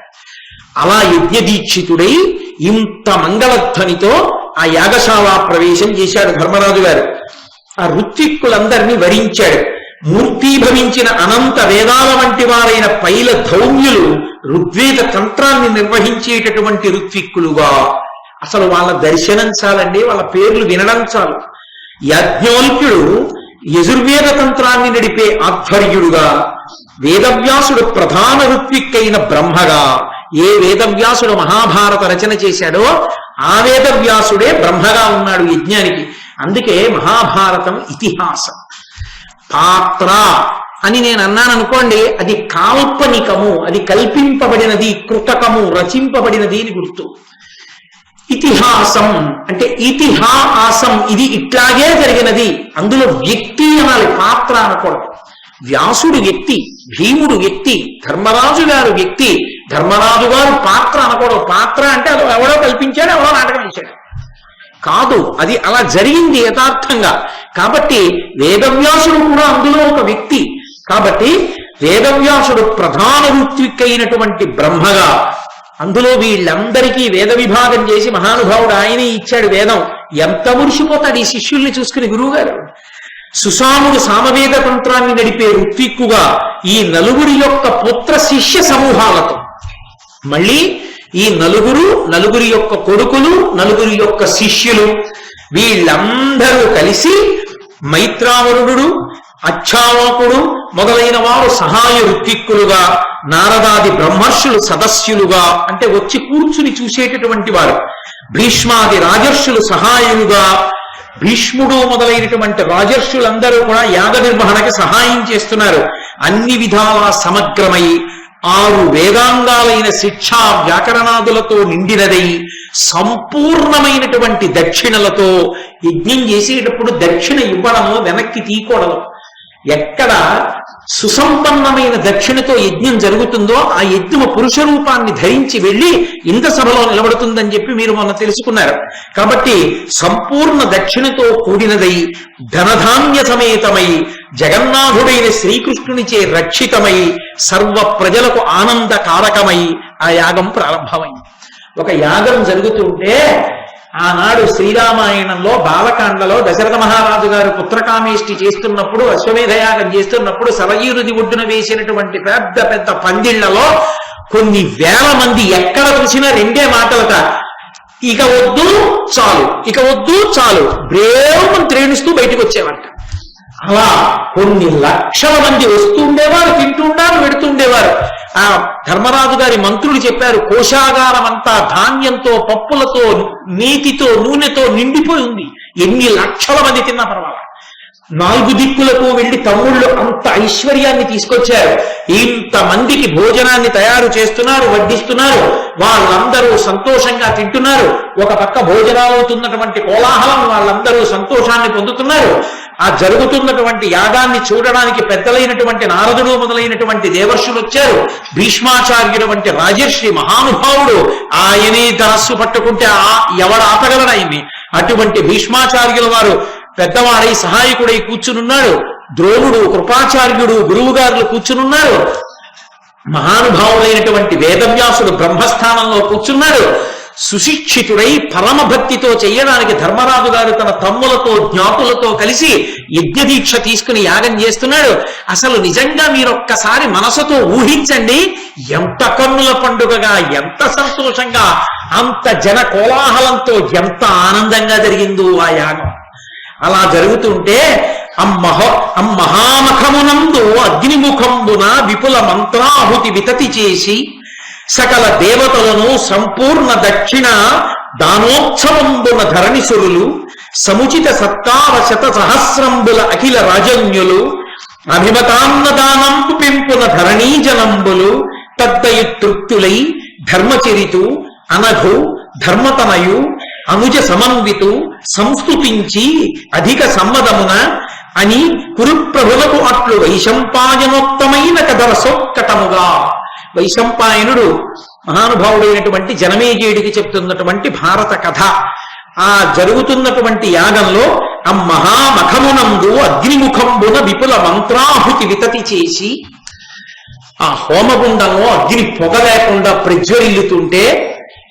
అలా యజ్ఞదీక్షితుడై ఇంత మంగళధ్వనితో ఆ యాగశాల ప్రవేశం చేశాడు ధర్మరాజు గారు. ఆ ఋత్విక్కులందరినీ వరించాడు. మూర్తీభవించిన అనంత వేదాల వంటి వారైన పైల ధౌమ్యులు ఋగ్వేద తంత్రాన్ని నిర్వహించేటటువంటి ఋత్విక్కులుగా. అసలు వాళ్ళ దర్శనం చాలండి, వాళ్ళ పేర్లు వినడం చాలు. యాజ్ఞవల్క్యుడు యజుర్వేద తంత్రాన్ని నడిపే ఆధ్వర్యుడుగా, వేదవ్యాసుడు ప్రధాన ఋత్విక్కైన బ్రహ్మగా. ఏ వేదవ్యాసుడు మహాభారత రచన చేశాడో ఆ వేదవ్యాసుడే బ్రహ్మగా ఉన్నాడు యజ్ఞానికి. అందుకే మహాభారతం ఇతిహాసం. పాత్ర అని నేను అన్నాను అనుకోండి, అది కాల్పనికము, అది కల్పింపబడినది, కృతకము, రచింపబడినది అని గుర్తు. ఇతిహాసం అంటే ఇతిహాసం, ఇది ఇట్లాగే జరిగినది. అందులో వ్యక్తి అనాలి, పాత్ర అనకూడదు. వ్యాసుడు వ్యక్తి, భీముడు వ్యక్తి, ధర్మరాజు గారు వ్యక్తి, ధర్మరాజు గారు పాత్ర అనకూడదు. పాత్ర అంటే అది ఎవడో కల్పించాడు, ఎవడో నాటకం వేశాడు కాదు, అది అలా జరిగింది యథార్థంగా. కాబట్టి వేదవ్యాసుడు కూడా అందులో ఒక వ్యక్తి. కాబట్టి వేదవ్యాసుడు ప్రధాన ఋత్విక్కైనటువంటి బ్రహ్మగా, అందులో వీళ్ళందరికీ వేద విభాగం చేసి మహానుభావుడు ఆయనే ఇచ్చాడు వేదం. ఎంత మురిసిపోతాడు ఈ శిష్యుల్ని చూసుకుని గురువు గారు. సుసాముడు సామవేద తంత్రాన్ని నడిపే ఋత్విక్కుగా ఈ నలుగురి యొక్క పుత్ర శిష్య సమూహాలతో, మళ్ళీ ఈ నలుగురి యొక్క కొడుకులు, నలుగురి యొక్క శిష్యులు, వీళ్ళందరూ కలిసి మైత్రావరుడు, అచ్చావాకుడు మొదలైన వారు సహాయ ఋత్విక్కులుగా, నారదాది బ్రహ్మర్షులు సదస్యులుగా అంటే వచ్చి కూర్చుని చూసేటటువంటి వారు, భీష్మాది రాజర్షులు సహాయులుగా, భీష్ముడు మొదలైనటువంటి రాజర్షులందరూ కూడా యాగ నిర్వహణకి సహాయం చేస్తున్నారు. అన్ని విధాలా సమగ్రమై 6 వేదాంగాలైన శిక్షా వ్యాకరణాదులతో నిండినదై సంపూర్ణమైనటువంటి దక్షిణలతో యజ్ఞం చేసేటప్పుడు దక్షిణ ఇవ్వడము వెనక్కి తీయకూడదు. ఎక్కడ సుసంపన్నమైన దక్షిణతో యజ్ఞం జరుగుతుందో ఆ యజ్ఞము పురుష రూపాన్ని ధరించి వెళ్ళి ఇంద్ర సభలో నిలబడుతుందని చెప్పి మీరు మొన్న తెలుసుకున్నారు. కాబట్టి సంపూర్ణ దక్షిణతో కూడినదై ధనధాన్య సమేతమై జగన్నాథుడైన శ్రీకృష్ణునిచే రక్షితమై సర్వ ప్రజలకు ఆనందకారకమై ఆ యాగం ప్రారంభమైంది. ఒక యాగం జరుగుతుంటే ఆనాడు శ్రీరామాయణంలో బాలకాండలో దశరథ మహారాజు గారు పుత్రకామేష్టి చేస్తున్నప్పుడు, అశ్వమేధయాగం చేస్తున్నప్పుడు సరయూ నది ఒడ్డున వేసినటువంటి పెద్ద పెద్ద పందిళ్లలో కొన్ని వేల మంది ఎక్కడ చూసినా 2 మాటలట, ఇక వద్దు చాలు, ఇక వద్దు చాలు, బ్రేవమని త్రేణిస్తూ బయటకు వచ్చేవారట. అలా కొన్ని లక్షల మంది వస్తుండేవారు, తింటుండారు, పెడుతుండేవారు. ఆ ధర్మరాజు గారి మంత్రులు చెప్పారు, కోశాగారం అంతా ధాన్యంతో, పప్పులతో, నీతితో, నూనెతో నిండిపోయి ఉంది. ఎన్ని లక్షల మంది తిన్నా పర్వాలా. 4 దిక్కులకు వెళ్లి తమ్ముళ్ళు అంత ఐశ్వర్యాన్ని తీసుకొచ్చారు. ఇంతమందికి భోజనాన్ని తయారు చేస్తున్నారు, వడ్డిస్తున్నారు. వాళ్ళందరూ సంతోషంగా తింటున్నారు. ఒక పక్క భోజనాలు అవుతున్నటువంటి కోలాహలం, వాళ్ళందరూ సంతోషాన్ని పొందుతున్నారు. ఆ జరుగుతున్నటువంటి యాగాన్ని చూడడానికి పెద్దలైనటువంటి నారదుడు మొదలైనటువంటి దేవర్షులు వచ్చారు. భీష్మాచార్యుడు వంటి రాజర్షి మహానుభావుడు, ఆయనే ధనస్సు పట్టుకుంటే ఎవడు ఆపగలడు ఆయన్ని. అటువంటి భీష్మాచార్యుల వారు పెద్దవాడై సహాయకుడై కూర్చునున్నాడు. ద్రోణుడు, కృపాచార్యుడు, గురువుగారులు కూర్చునున్నారు. మహానుభావులైనటువంటి వేదవ్యాసుడు బ్రహ్మస్థానంలో కూర్చున్నాడు. సుశిక్షితుడై పరమభక్తితో చెయ్యడానికి ధర్మరాజు గారు తన తమ్ములతో, జ్ఞాతులతో కలిసి యజ్ఞదీక్ష తీసుకుని యాగం చేస్తున్నాడు. అసలు నిజంగా మీరొక్కసారి మనసుతో ఊహించండి, ఎంత కన్నుల పండుగగా, ఎంత సంతోషంగా, అంత జన కోలాహలంతో ఎంత ఆనందంగా జరిగిందో ఆ యాగం. అలా జరుగుతుంటే మహామఖమునందు అగ్నిముఖంబున విపుల మంత్రాహుతి వితతి చేసి సకల దేవతలను సంపూర్ణ దక్షిణ దానోత్సవంబున ధరణిసురులు సముచిత సత్కార శత సహస్రంబుల అఖిల రాజన్యులు అభిమతాన్నదానంపు పెంపున ధరణీజనంబులు తద్దయు తృప్తులై ధర్మచరితు అనఘు ధర్మతనయు అనుజ సమన్వితు సంస్తుతించి అధిక సమ్మదమున అని కురుప్రభులకు అట్లు వైశంపాయనోక్తమైన కదరసోత్కటముగా. వైశంపాయనుడు మహానుభావుడైనటువంటి జనమేజయుడికి చెప్తున్నటువంటి భారత కథ. ఆ జరుగుతున్నటువంటి యాగంలో ఆ మహామఖమునందు అగ్నిముఖంబున విపుల మంత్రాహుతి వితతి చేసి ఆ హోమగుండంలో అగ్ని పొగ లేకుండా ప్రజ్వరిల్లుతుంటే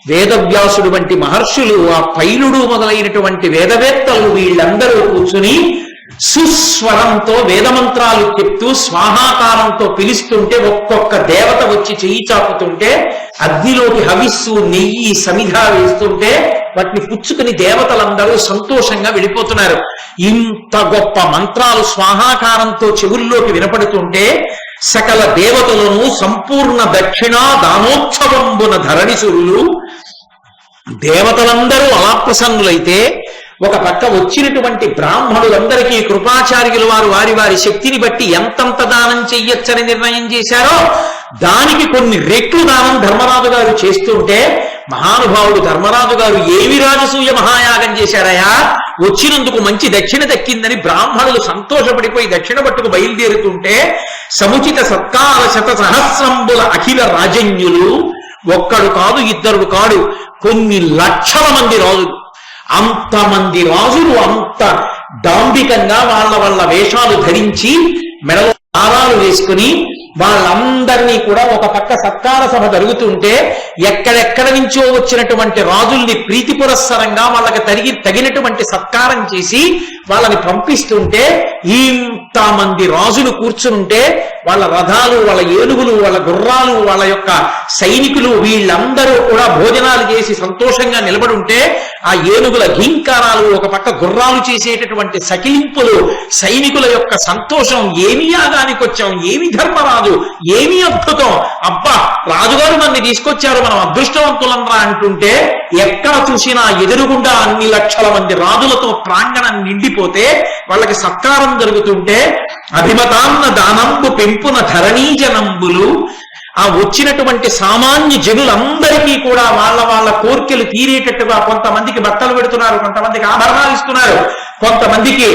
వేదవ్యాసుడు వంటి మహర్షులు, ఆ పైలుడు మొదలైనటువంటి వేదవేత్తలు వీళ్ళందరూ కూర్చుని సుస్వరంతో వేదమంత్రాలు చెప్తూ స్వాహాకారంతో పిలుస్తుంటే ఒక్కొక్క దేవత వచ్చి చెయ్యి చాపుతుంటే అగ్నిలోకి హవిస్సు, నెయ్యి, సమిధ వేస్తుంటే వాటిని పుచ్చుకుని దేవతలందరూ సంతోషంగా వెళ్ళిపోతున్నారు. ఇంత గొప్ప మంత్రాలు స్వాహాకారంతో చెవుల్లోకి వినపడుతుంటే సకల దేవతలను సంపూర్ణ దక్షిణా దానోత్సవంబున ధరణిసురులు దేవతలందరూ అలా ప్రసన్నులైతే ఒక పక్క వచ్చినటువంటి బ్రాహ్మణులందరికీ కృపాచార్యులు వారు వారి వారి శక్తిని బట్టి ఎంతంత దానం చెయ్యొచ్చని నిర్ణయం చేశారో దానికి కొన్ని రెట్లు దానం ధర్మరాజు గారు చేస్తుంటే మహానుభావుడు ధర్మరాజు గారు ఏమి రాజసూయ మహాయాగం చేశారయా, వచ్చినందుకు మంచి దక్షిణ దక్కిందని బ్రాహ్మణులు సంతోషపడిపోయి దక్షిణ పట్టుకు బయలుదేరుతుంటే సముచిత సత్కార శత సహస్రంబుల అఖిల రాజన్యులు, ఒక్కడు కాదు ఇద్దరు కాడు కొన్ని లక్షల మంది రాజులు, అంతమంది రాజులు అంత డాంబికంగా వాళ్ళ వేషాలు ధరించి మెడలో దారాలు వేసుకుని వాళ్ళందరినీ కూడా ఒక పక్క సత్కార సభ జరుగుతుంటే ఎక్కడెక్కడ నుంచో వచ్చినటువంటి రాజుల్ని ప్రీతి పురస్సరంగా వాళ్ళకి తగినటువంటి సత్కారం చేసి వాళ్ళని పంపిస్తుంటే ఇంతమంది రాజులు కూర్చుంటే వాళ్ళ రథాలు, వాళ్ళ ఏనుగులు, వాళ్ళ గుర్రాలు, వాళ్ళ యొక్క సైనికులు వీళ్ళందరూ కూడా భోజనాలు చేసి సంతోషంగా నిలబడుంటే ఆ ఏనుగుల ఘీంకారాలు, ఒక పక్క గుర్రాలు చేసేటటువంటి సకిలింపులు, సైనికుల యొక్క సంతోషం, ఏమి యాగానికి వచ్చాం, ఏమి ధర్మరాజు, ఏమి అద్భుతం, అబ్బా రాజుగారు నన్ను తీసుకొచ్చారు, మనం అదృష్టవంతులంరా అంటుంటే ఎక్కడ చూసినా ఎదురుగుండా అన్ని లక్షల మంది రాజులతో ప్రాంగణం నిండిపోతే వాళ్ళకి సత్కారం జరుగుతుంటే అభిమతాన్న దానంబు పెంపున ధరణీజనంబులు, ఆ వచ్చినటువంటి సామాన్య జనులందరికీ కూడా వాళ్ళ కోర్కెలు తీరేటట్టుగా కొంతమందికి బట్టలు పెడుతున్నారు, కొంతమందికి ఆభరణాలు ఇస్తున్నారు, కొంతమందికి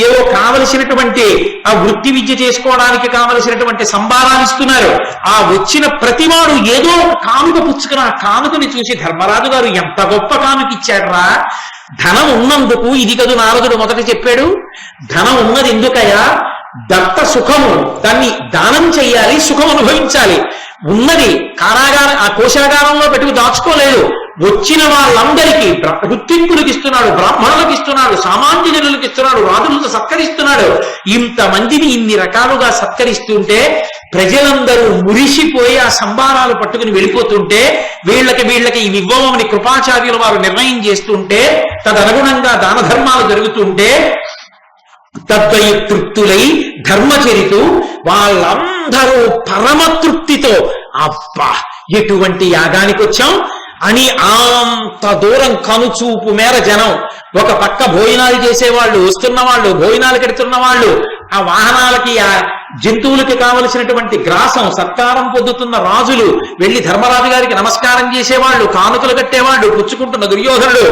ఏవో కావలసినటువంటి ఆ వృత్తి విద్య చేసుకోవడానికి కావలసినటువంటి సంభారాలు ఇస్తున్నారు. ఆ వచ్చిన ప్రతివాడు ఏదో ఒక కానుక పుచ్చుకుని ఆ కానుకని చూసి ధర్మరాజు గారు ఎంత గొప్ప కానుక ఇచ్చాడ్రా, ధనం ఉన్నందుకు ఇది కదు నారదుడు మొదట చెప్పాడు, ధనం ఉన్నది ఎందుకయ్యా, దత్త సుఖము, దాన్ని దానం చెయ్యాలి, సుఖం అనుభవించాలి, ఉన్నది ఆ కోశాగారంలో పెట్టుకు దాచుకోలేదు, వచ్చిన వాళ్ళందరికీ వృత్తింపులకు ఇస్తున్నాడు, బ్రాహ్మణులకు ఇస్తున్నాడు, సామాన్య జనులకు ఇస్తున్నాడు, రాజులకు సత్కరిస్తున్నాడు. ఇంతమందిని ఇన్ని రకాలుగా సత్కరిస్తుంటే ప్రజలందరూ మురిసిపోయి ఆ సంభారాలు పట్టుకుని వెళ్ళిపోతుంటే వీళ్ళకి ఇవి ఇవ్వమని కృపాచార్యుల వారు నిర్ణయం చేస్తుంటే తదనుగుణంగా దాన ధర్మాలు జరుగుతుంటే తద్వయ తృప్తులై ధర్మచరితు వాళ్ళందరూ పరమతృప్తితో అబ్బా ఎటువంటి యాగానికి వచ్చాం అని అంత దూరం కనుచూపు మేర జనం, ఒక పక్క భోజనాలు చేసేవాళ్ళు, వస్తున్న వాళ్ళు, భోజనాలు కడుతున్న వాళ్ళు, ఆ వాహనాలకి ఆ జంతువులకి కావలసినటువంటి గ్రాసం, సత్కారం పొందుతున్న రాజులు, వెళ్లి ధర్మరాజు గారికి నమస్కారం చేసేవాళ్ళు, కానుకలు కట్టేవాళ్ళు, పుచ్చుకుంటున్న దుర్యోధనుడు,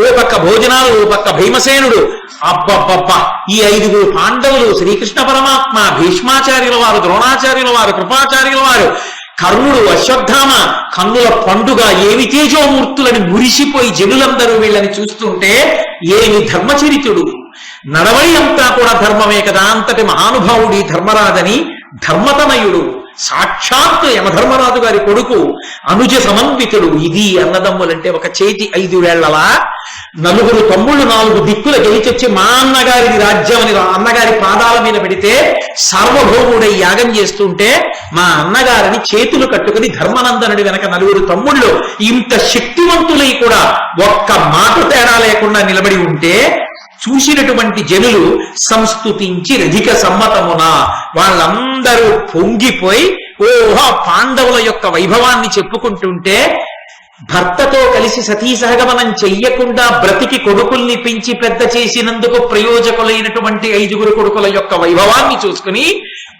ఓ పక్క భోజనాలు, ఓ పక్క భీమసేనుడు, అబ్బబ్బబ్బ ఈ 5 పాండవులు, శ్రీకృష్ణ పరమాత్మ, భీష్మాచార్యుల వారు, ద్రోణాచార్యుల వారు, కృపాచార్యుల వారు, కర్ణుడు, అశ్వత్థామ, కన్నుల పండుగ, ఏమి తేజోమూర్తులని మురిసిపోయి జనులందరూ వీళ్ళని చూస్తుంటే ఏమి ధర్మచరితుడు, నడవడి అంతా కూడా ధర్మమే కదా, అంతటి మహానుభావుడి ధర్మరాజని, ధర్మతనయుడు, సాక్షాత్ యమధర్మరాజు గారి కొడుకు, అనుజ సమన్వితుడు. ఇది అన్నదమ్ములంటే ఒక చేతి 5 వేళ్లలా 4 తమ్ముళ్ళు 4 దిక్కుల గెలిచొచ్చి మా అన్నగారిది రాజ్యం అని అన్నగారి పాదాల మీద పెడితే సార్వభౌముడై యాగం చేస్తుంటే మా అన్నగారిని చేతులు కట్టుకుని ధర్మనందనుడి వెనక 4 తమ్ముళ్ళు ఇంత శక్తివంతులై కూడా ఒక్క మాట తేడా లేకుండా నిలబడి ఉంటే చూసినటువంటి జనులు సంస్తుతించి రధిక సమ్మతమున వాళ్ళందరూ పొంగిపోయి ఓహో పాండవుల యొక్క వైభవాన్ని చెప్పుకుంటుంటే భర్తతో కలిసి సతీ సహగమనం చెయ్యకుండా బ్రతికి కొడుకుల్ని పెంచి పెద్ద చేసినందుకు ప్రయోజకులైనటువంటి 5 కొడుకుల యొక్క వైభవాన్ని చూసుకుని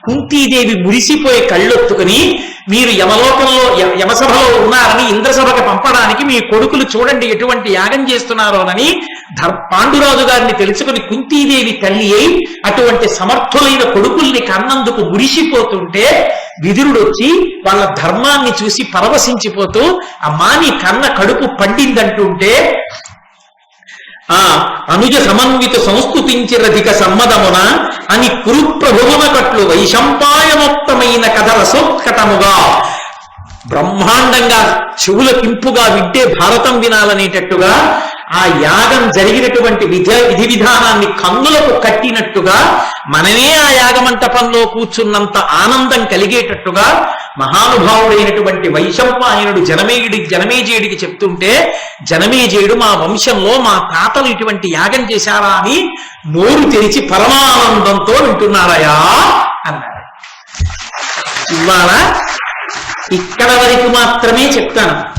కుంతీదేవి మురిసిపోయి కళ్ళొత్తుకుని మీరు యమలోకంలో యమసభలో ఉన్నారని ఇంద్రసభకి పంపడానికి మీ కొడుకులు చూడండి ఎటువంటి యాగం చేస్తున్నారోనని పాండురాజు గారిని తెలుసుకుని కుంతీదేవి తల్లి అయి అటువంటి సమర్థులైన కొడుకుల్ని కన్నందుకు మురిసిపోతుంటే విదురుడు వచ్చి వాళ్ళ ధర్మాన్ని చూసి పరవశించిపోతూ అమ్మా నీ కన్న కడుపు పండిందంటుంటే ఆ అనుజ సమన్విత సంస్తుతించిరధిక సమ్మదమున అని కురుప్రభువున కట్లు వైశంపాయనోక్తమైన కథ రసోత్కటముగా బ్రహ్మాండంగా చెవుల కింపుగా వింటే భారతం వినాలనేటట్టుగా ఆ యాగం జరిగినటువంటి విధి విధానాన్ని కన్నులకు కట్టినట్టుగా మనమే ఆ యాగమంటపంలో కూర్చున్నంత ఆనందం కలిగేటట్టుగా మహానుభావుడైనటువంటి వైశంపాయనుడు జనమేజయుడికి చెప్తుంటే జనమేజయుడు మా వంశంలో మా తాతలు ఇటువంటి యాగం చేశారా అని నోరు తెరిచి పరమానందంతో వింటున్నారయా అన్నాడు. ఇవాళ ఇక్కడ వరకు మాత్రమే చెప్తాను.